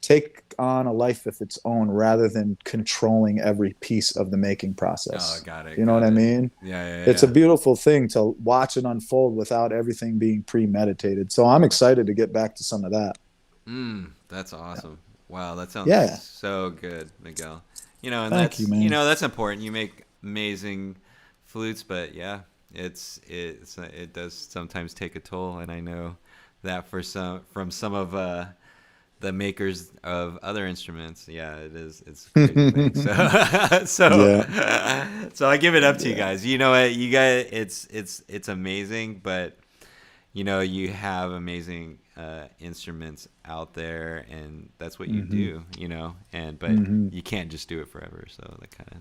take on a life of its own, rather than controlling every piece of the making Oh, process. got it, You know what got I it. mean? Yeah, yeah, It's a yeah. beautiful thing to watch it unfold without everything being premeditated. So I'm excited to get back to some of that. That's awesome. Wow, that sounds Yeah. so good, Miguel. And Thank you, man. that's important. You make amazing flutes, but yeah, it does sometimes take a toll, and I know that from some of the makers of other instruments. Yeah, it's crazy to make. So so Yeah. so I give it up to you Yeah. guys. You know what? You guys, it's amazing, but you have amazing instruments out there, and that's what you Hmm. do. And but Hmm. you can't just do it forever, so that kind of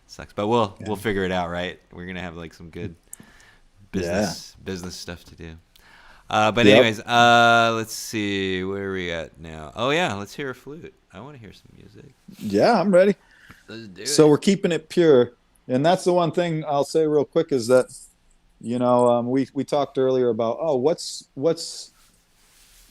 sucks. But we'll Yeah. figure it out, right? We're gonna have like some good Yeah. business stuff to do. But Yep. anyways, let's see, where are we at now? Oh yeah, let's hear a flute. I want to hear some music. Yeah, I'm ready. Let's do So it. we're keeping it pure. And that's the one thing I'll say real quick is that, we talked earlier about, oh, what's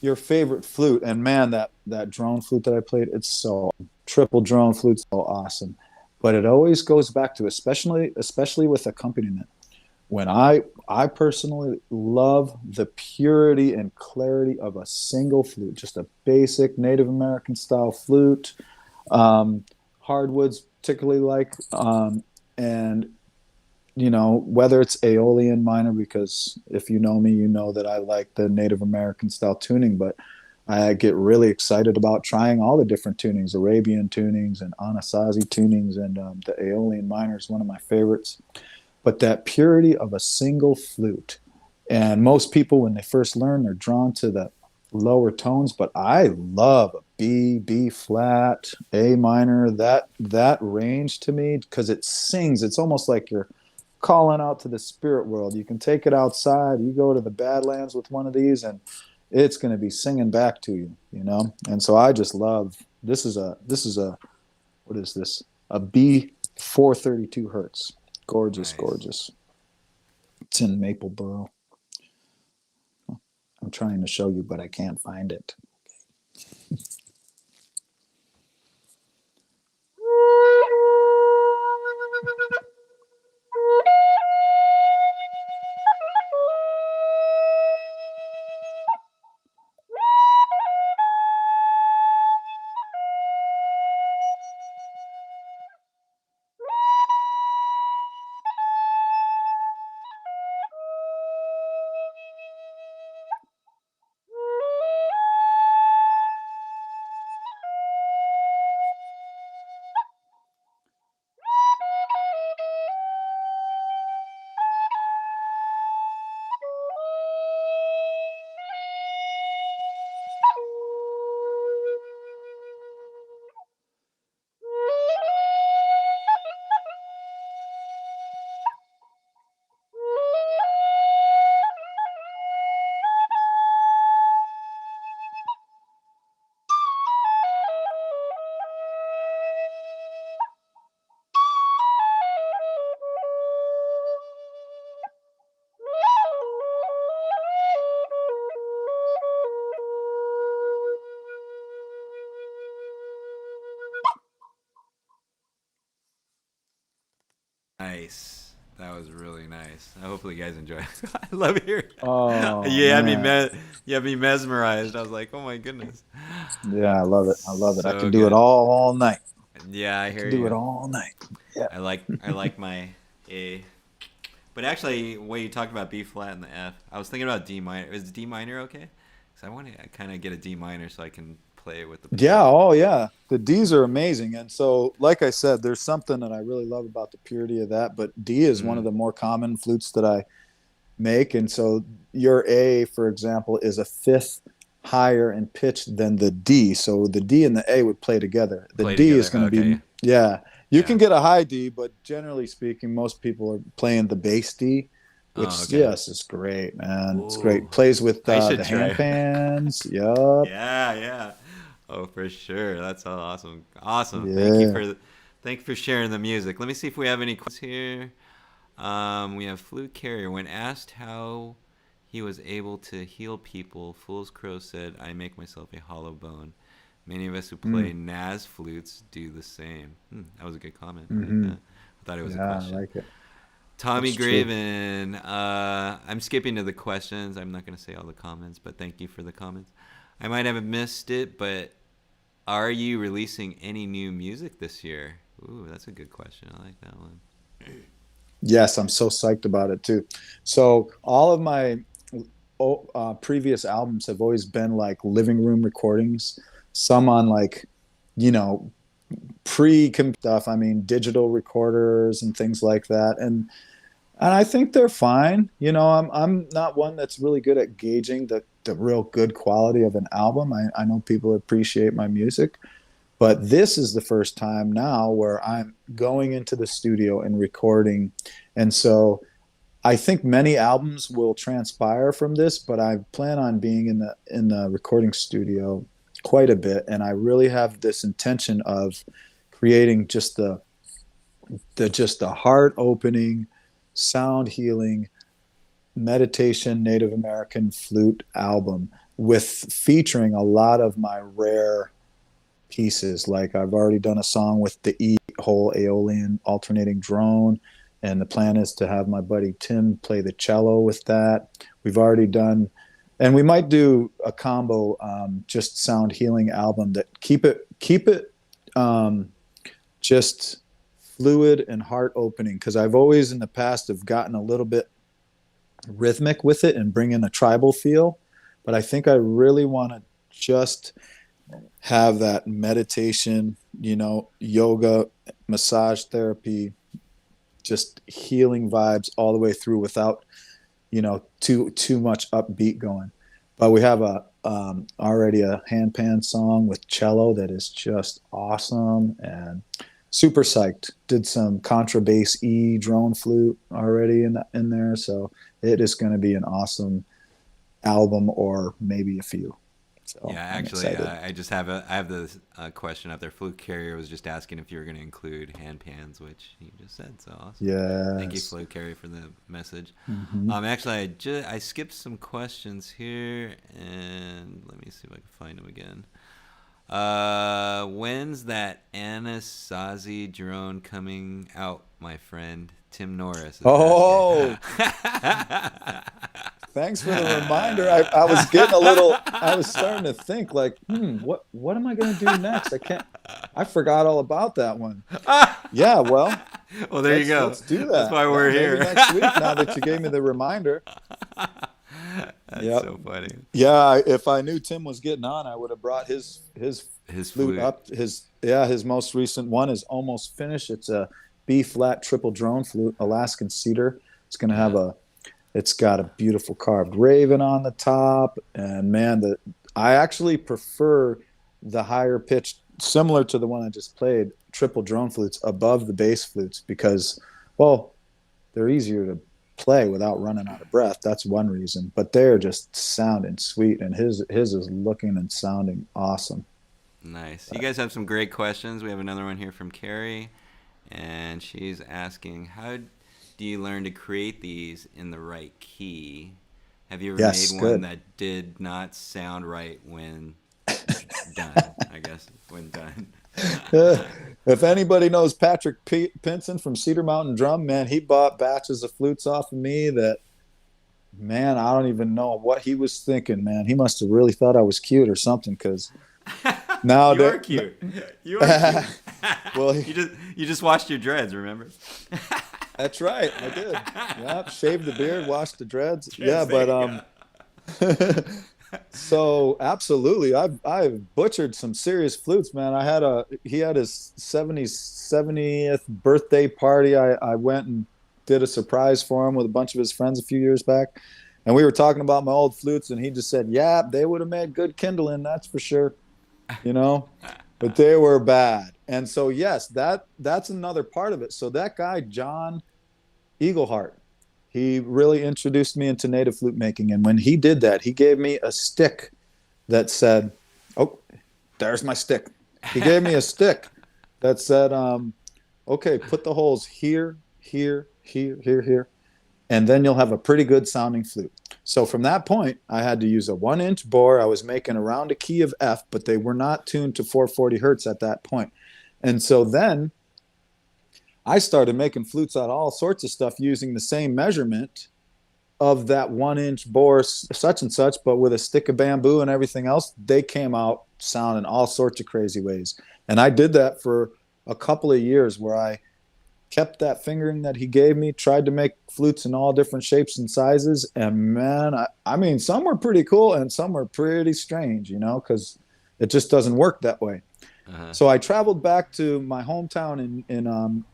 your favorite flute? And man, that drone flute that I played, it's so triple drone flute, so awesome. But it always goes back to, especially with accompaniment. When I personally love the purity and clarity of a single flute, just a basic Native American style flute. Hardwoods particularly like, and whether it's Aeolian minor, because if you know me, you know that I like the Native American style tuning, but I get really excited about trying all the different tunings, Arabian tunings and Anasazi tunings, and the Aeolian minor is one of my favorites. But that purity of a single flute, and most people when they first learn, they're drawn to the lower tones, but I love a B flat, A minor, that range to me, because it sings. It's almost like you're calling out to the spirit world. You can take it outside. You go to the Badlands with one of these, and it's going to be singing back to you. And so I just love. This is a what is this? A B 432 hertz. Gorgeous, Nice. gorgeous. It's in Mapleboro. I'm trying to show you, but I can't find it. Nice. That was really nice. Hopefully you guys enjoy it. I love hearing. Oh You had me man. you had me mesmerized. I was like, oh my goodness. Yeah, I love it. I love it. I So can do it good. all night. Yeah, I I hear can do it you. all night. Yeah. I like my A. But actually, when you talked about B flat and the F, I was thinking about D minor. Is D minor okay? Because I want to kind of get a D minor so I can play it with the Yeah, percussion. oh yeah. The D's are amazing. And so, like I said, there's something that I really love about the purity of that. But D is one of Mm. the more common flutes that I make. And so your A, for example, is a fifth higher in pitch than the D. So the D and the A would play together. The Play D is together. going to be, Okay. yeah, you can Yeah. get a high D, but generally speaking, most people are playing the bass D, Oh, which, okay. yes, is great, man. It's Ooh, great. Plays with I should the hand try. pans. Yup. Yeah, yeah. Oh, for sure. That's all awesome. Awesome. Yeah. Thank you for sharing the music. Let me see if we have any questions here. We have Flute Carrier. When asked how he was able to heal people, Fool's Crow said, "I make myself a hollow bone. Many of us who Mm, play Naz flutes do the same." That was a good comment. I like hmm that. I thought it was a Yeah, I question. like it. Tommy That's true. Graven. I'm skipping to the questions. I'm not going to say all the comments, but thank you for the comments. I might have missed it, but are you releasing any new music this year? Ooh, that's a good question. I like that one. Yes, I'm so psyched about it too. So all of my previous albums have always been like living room recordings. Some on like, you know, pre stuff. I mean, digital recorders and things like that. And I think they're fine. You know, I'm not one that's really good at gauging the real good quality of an album. I know people appreciate my music, but this is the first time now where I'm going into the studio and recording. And so I think many albums will transpire from this, but I plan on being in the recording studio quite a bit. And I really have this intention of creating just the heart opening, sound healing, meditation Native American flute album with featuring a lot of my rare pieces. Like I've already done a song with the whole Aeolian alternating drone, and the plan is to have my buddy Tim play the cello with that. We've already done, and we might do a combo, just sound healing album that keep it um, just fluid and heart opening, because I've always in the past have gotten a little bit rhythmic with it and bring in a tribal feel, but I think I really want to just have that meditation, you know, yoga, massage therapy, just healing vibes all the way through without, you know, too much upbeat going. But we have a already a handpan song with cello that is just awesome, and super psyched. Did some contrabass drone flute already in there, so it is going to be an awesome album, or maybe a few. So Yeah, I'm actually, excited. I have the question up there. Flute Carrier was just asking if you were going to include hand pans, which you just said. So awesome. Thank you, Yes. Flute Carrier, for the message. Hmm. Actually, I skipped some questions here, and let me see if I can find them again. When's that Anasazi drone coming out, my friend? Tim Norris is asking. Oh, thanks for the reminder. I was getting a little. I was starting to think like, what am I going to do next? I can't. I forgot all about that one. Yeah, well, Well, there you go. let's do That's that. why Yeah, we're maybe here. next week. Now that you gave me the reminder. That's Yep. so funny. Yeah, if I knew Tim was getting on, I would have brought his His flute flute. up. His most recent one is almost finished. It's a B flat triple drone flute, Alaskan cedar. It's going to have Yeah. it's got a beautiful carved raven on the top, and man, I actually prefer the higher pitched, similar to the one I just played, triple drone flutes above the bass flutes, because, well, they're easier to play without running out of breath. That's one reason, but they're just sounding sweet, and his is looking and sounding awesome. Nice. You guys have some great questions. We have another one here from Carrie, and she's asking, how do you learn to create these in the right key? Have you ever made Yes, one good. that did not sound right when done? I guess when done. If anybody knows Patrick Pinson from Cedar Mountain Drum, man, he bought batches of flutes off of me that, man, I don't even know what he was thinking, man. He must have really thought I was cute or something, because now You are that, cute. You are cute. well, You just washed your dreads, remember? that's right, I did. Yep, shaved the beard, washed the dreads. Yeah, Dreads, there but you go. so absolutely, I've butchered some serious flutes, man. He had his 70th birthday party. I went and did a surprise for him with a bunch of his friends a few years back, and we were talking about my old flutes, and he just said, "Yeah, they would have made good kindling, that's for sure," you know, but they were bad. And so yes, that's another part of it. So that guy John Eagleheart, he really introduced me into native flute making. And when he did that, he gave me a stick that said, "Oh, there's my stick." He gave me a stick that said, "Okay, put the holes here, here, here, here, here, and then you'll have a pretty good sounding flute." So from that point, I had to use a 1-inch bore. I was making around a key of F, but they were not tuned to 440 hertz at that point. And so then I started making flutes out of all sorts of stuff using the same measurement of that 1-inch bore, such and such, but with a stick of bamboo and everything else. They came out sounding all sorts of crazy ways. And I did that for a couple of years, where I kept that fingering that he gave me, tried to make flutes in all different shapes and sizes. And man, I mean, some were pretty cool and some were pretty strange, because it just doesn't work that way. Uh-huh. So I traveled back to my hometown in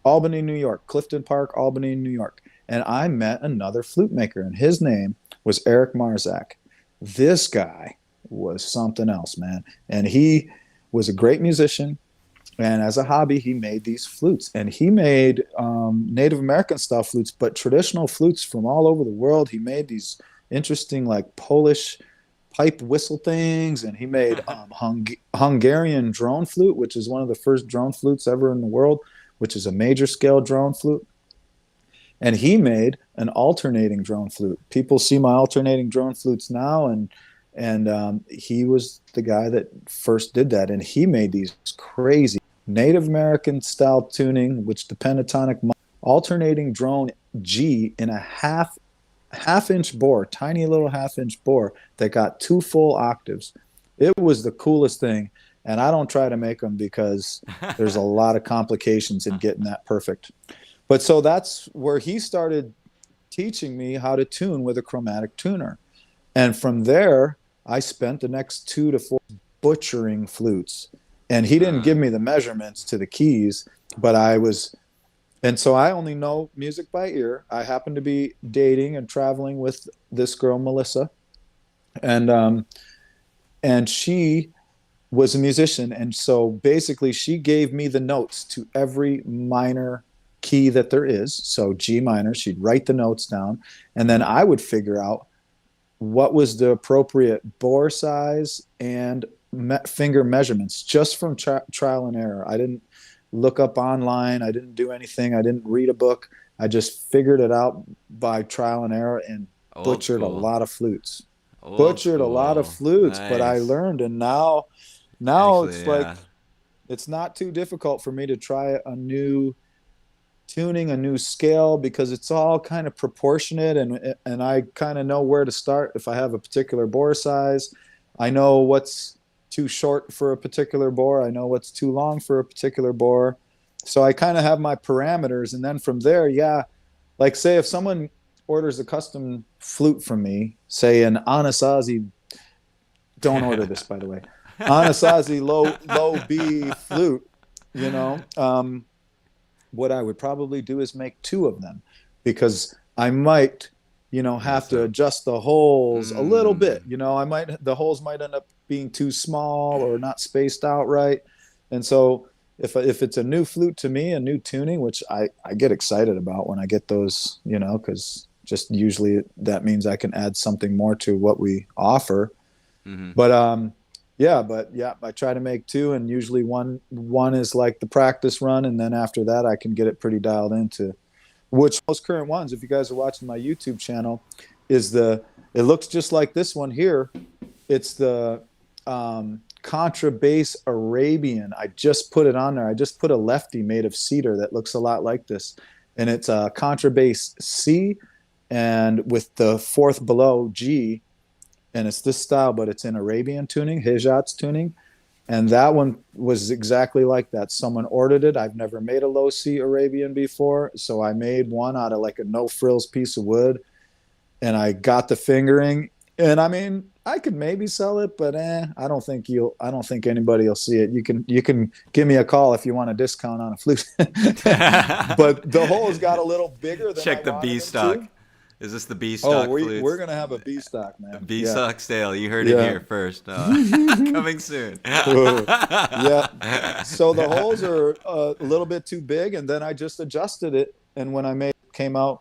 Albany, New York, Clifton Park, Albany, New York. And I met another flute maker, and his name was Eric Marzak. This guy was something else, man. And he was a great musician. And as a hobby, he made these flutes. And he made Native American style flutes, but traditional flutes from all over the world. He made these interesting, like Polish pipe whistle things. And he made Hungarian drone flute, which is one of the first drone flutes ever in the world, which is a major scale drone flute. And he made an alternating drone flute. People see my alternating drone flutes now, and he was the guy that first did that. And he made these crazy Native American style tuning, which the pentatonic alternating drone G in a half inch bore, tiny little half-inch bore that got 2 full octaves. It was the coolest thing. And I don't try to make them because there's a lot of complications in getting that perfect. But so that's where he started teaching me how to tune with a chromatic tuner. And from there, I spent the next 2 to 4 butchering flutes. And he didn't give me the measurements to the keys, but and so I only know music by ear. I happened to be dating and traveling with this girl, Melissa. And she was a musician. And so basically she gave me the notes to every minor key that there is. So G minor, she'd write the notes down, and then I would figure out what was the appropriate bore size and finger measurements just from trial and error. I didn't look up online. I didn't do anything. I didn't read a book. I just figured it out by trial and error, and Old butchered a school. lot of flutes. Old Butchered a lot of school. flutes, but I Nice. learned, and now Actually, it's like yeah. it's not too difficult for me to try a new tuning, a new scale, because it's all kind of proportionate, and I kind of know where to start if I have a particular bore size. I know what's too short for a particular bore. I know what's too long for a particular bore. So I kind of have my parameters, and then from there, yeah, like say if someone orders a custom flute from me, say an Anasazi, don't order this by the way, Anasazi low B flute, you know, what I would probably do is make 2 of them, because I might, have Mess to up. adjust the holes a little bit. Mm. The holes might end up being too small or not spaced out right. And so if it's a new flute to me, a new tuning, which I get excited about when I get those, because just usually that means I can add something more to what we offer. Mm-hmm. But I try to make 2, and usually one is like the practice run, and then after that I can get it pretty dialed into. Which most current ones, if you guys are watching my YouTube channel, it looks just like this one here. It's the contrabass Arabian. I just put it on there. I just put a lefty made of cedar that looks a lot like this, and it's a contrabass C, and with the fourth below G, and it's this style, but it's in Arabian tuning, Hijaz tuning. And that one was exactly like that. Someone ordered it. I've never made a low C Arabian before, so I made one out of like a no frills piece of wood, and I got the fingering. And I mean, I could maybe sell it, but I don't think you'll. I don't think anybody will see it. You can give me a call if you want a discount on a flute. But the holes got a little bigger than Check I the wanted B them stock. to. Is this the B Oh, stock flutes? we're gonna have a B stock, man. B Yeah, stock sale. You heard it yeah. here first. Coming soon. Yeah. So the holes are a little bit too big, and then I just adjusted it, and when I made it, came out,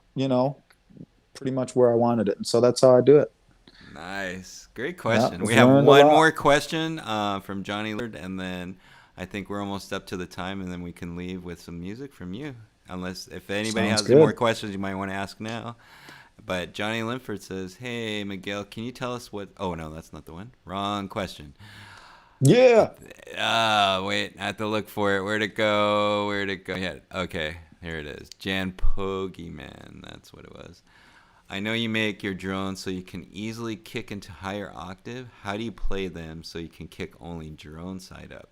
pretty much where I wanted it. And so that's how I do it. Nice. Great Yeah, question. I've We have learned a one lot. more question from Johnny Lillard, and then I think we're almost up to the time, and then we can leave with some music from you. Unless if anybody Sounds has any more good. questions you might want to ask now. But Johnny Linford says, "Hey Miguel, can you tell us what?" Oh no, that's not the one. Wrong question. Yeah. Wait, I have to look for it. Where'd it go? Where'd it go? Yeah, okay, here it is. Jan Pogeyman, that's what it was. I know you make your drones so you can easily kick into higher octave. How do you play them so you can kick only drone side up?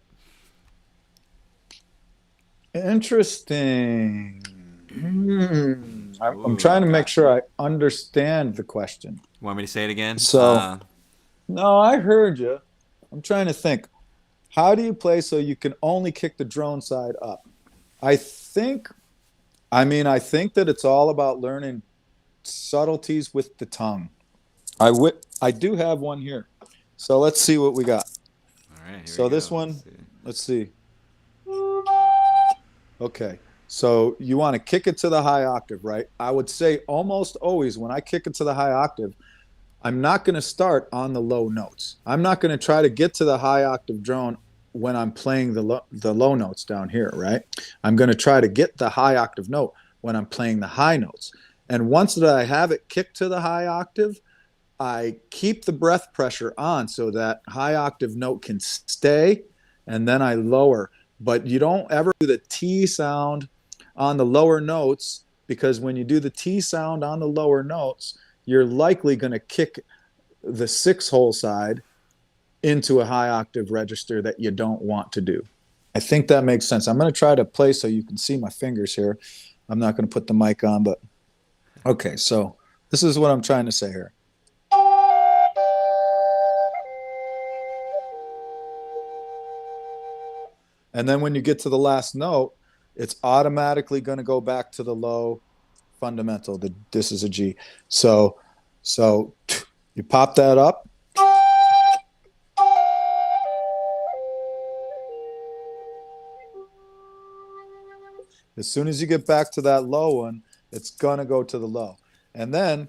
Interesting. I'm Ooh, trying to make got. sure I understand the question. Want me to say it again? So, no, I heard you. I'm trying to think. How do you play so you can only kick the drone side up? I think, I think that it's all about learning subtleties with the tongue. I do have one here. So let's see what we got. All right, here we So this go. Let's one, see. let's see. Okay. So you want to kick it to the high octave, right? I would say almost always when I kick it to the high octave, I'm not going to start on the low notes. I'm not going to try to get to the high octave drone when I'm playing the low notes down here, right? I'm going to try to get the high octave note when I'm playing the high notes. And once that I have it kicked to the high octave, I keep the breath pressure on so that high octave note can stay, and then I lower. But you don't ever do the T sound on the lower notes, because when you do the T sound on the lower notes, you're likely going to kick the six hole side into a high octave register that you don't want to do. I think that makes sense. I'm going to try to play so you can see my fingers here. I'm not going to put the mic on, but okay, so this is what I'm trying to say here. And then when you get to the last note, it's automatically going to go back to the low fundamental. This is a G. So you pop that up. As soon as you get back to that low one, it's going to go to the low. And then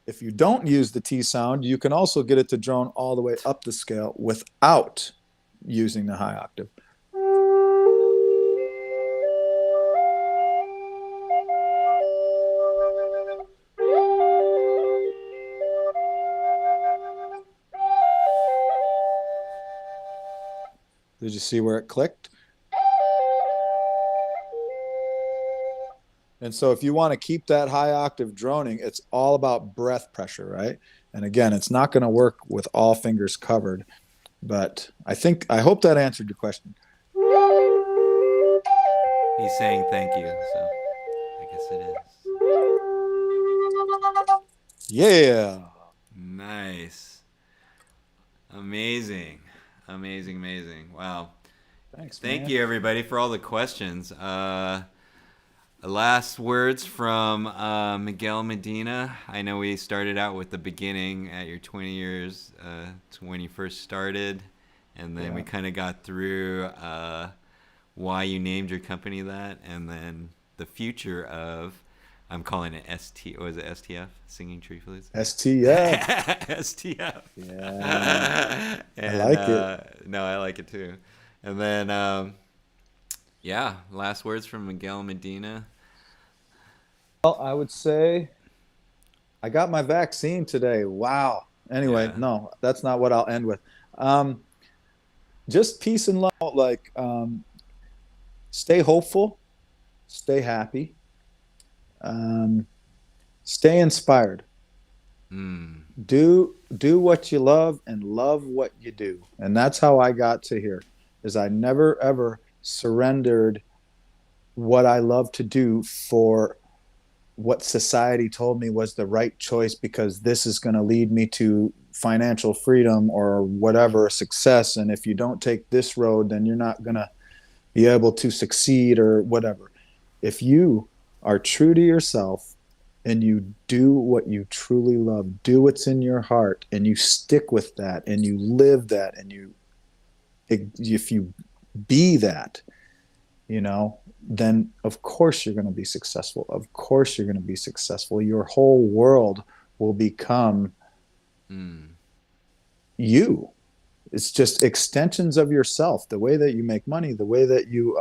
if you don't use the T sound, you can also get it to drone all the way up the scale without using the high octave. Did you see where it clicked? And so if you want to keep that high octave droning, it's all about breath pressure, right? And again, it's not going to work with all fingers covered, but I hope that answered your question. He's saying thank you, so I guess it is. Yeah. Nice. Amazing. Amazing, amazing. Wow. Thanks, Thank man. you, everybody, for all the questions. Last words from Miguel Medina. I know we started out with the beginning at your 20 years to when you first started, and then we kind of got through why you named your company that, and then the future of, I'm calling it ST, what is it, STF? Singing Tree Flutes? STF. STF. Yeah. And, I like it. No, I like it too. And then, yeah, last words from Miguel Medina. Well, I would say I got my vaccine today. Wow. Anyway, Yeah. no, that's not what I'll end with. just peace and love. Like, stay hopeful, stay happy, um, stay inspired. Mm. Do what you love and love what you do. And that's how I got to here. Is I never ever surrendered what I love to do for what society told me was the right choice, because this is going to lead me to financial freedom or whatever success, and if you don't take this road then you're not going to be able to succeed or whatever. If you are true to yourself and you do what you truly love, do what's in your heart, and you stick with that and you live that, and you, if you be that, you know, then of course you're going to be successful. Of course you're going to be successful. Your whole world will become Mm. you. It's just extensions of yourself. The way that you make money, the way that you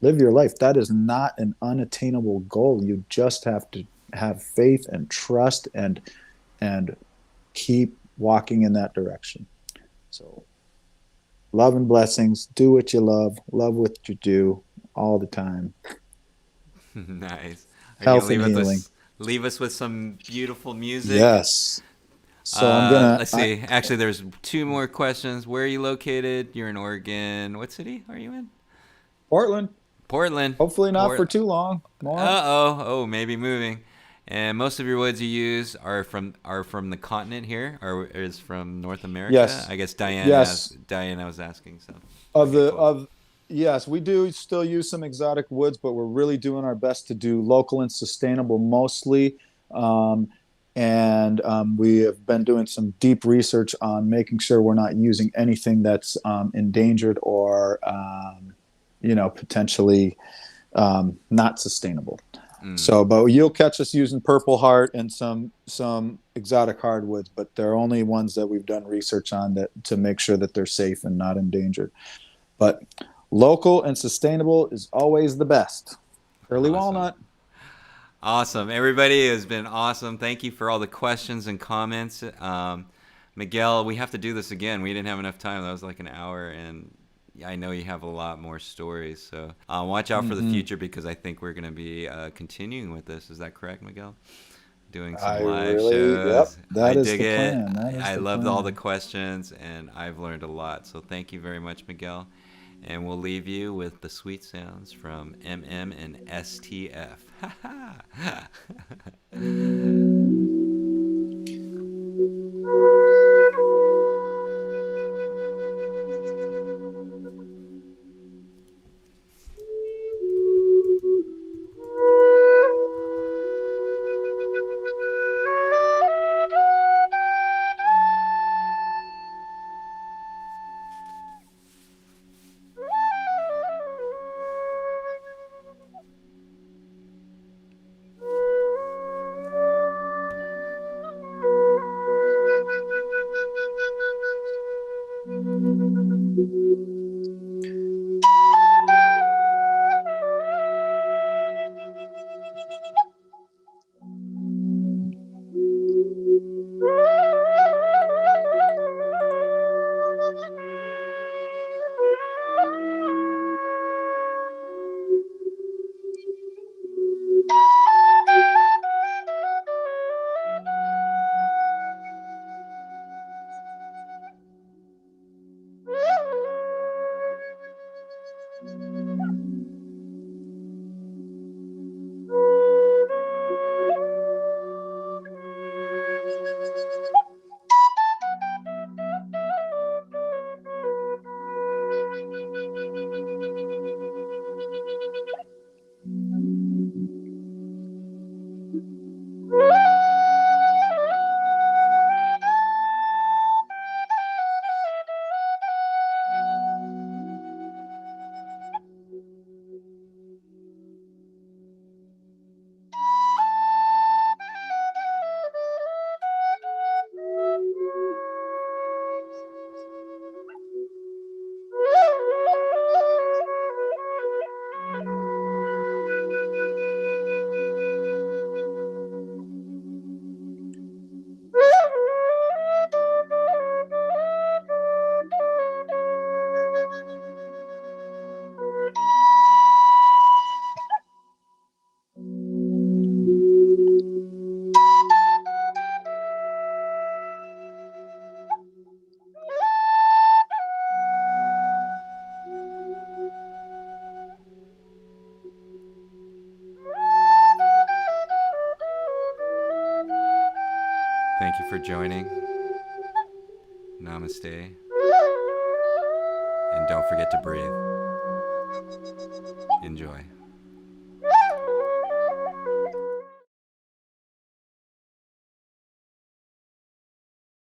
live your life, that is not an unattainable goal. You just have to have faith and trust and keep walking in that direction. So love and blessings. Do what you love what you do all the time. Nice. Are you gonna Health and healing. leave us with some beautiful music? Yes. So I'm gonna. Let's see. Actually, there's two more questions. Where are you located? You're in Oregon. What city are you in? Portland. Portland. Hopefully not for Port. too long more. Oh, maybe moving. And most of your woods you use are from the continent here, or is from North America? Yes. I guess Yes. Diana was asking. So, Of okay, the cool. of Yes, we do still use some exotic woods, but we're really doing our best to do local and sustainable mostly. Um, and we have been doing some deep research on making sure we're not using anything that's endangered or potentially not sustainable. Mm. So, but you'll catch us using Purple Heart and some exotic hardwoods, but they're only ones that we've done research on that to make sure that they're safe and not endangered. But local and sustainable is always the best. Early Awesome. walnut. Awesome. Everybody has been awesome. Thank you for all the questions and comments. Miguel, we have to do this again. We didn't have enough time. That was like an hour, and I know you have a lot more stories. So watch out for the Mm-hmm. future because I think we're going to be continuing with this. Is that correct, Miguel? Doing some I live really, yep, shows. I that is dig the it. plan. That is I the loved all the plan. questions, and I've learned a lot. So thank you very much, Miguel. And we'll leave you with the sweet sounds from MM and STF. joining. Namaste. And don't forget to breathe. Enjoy.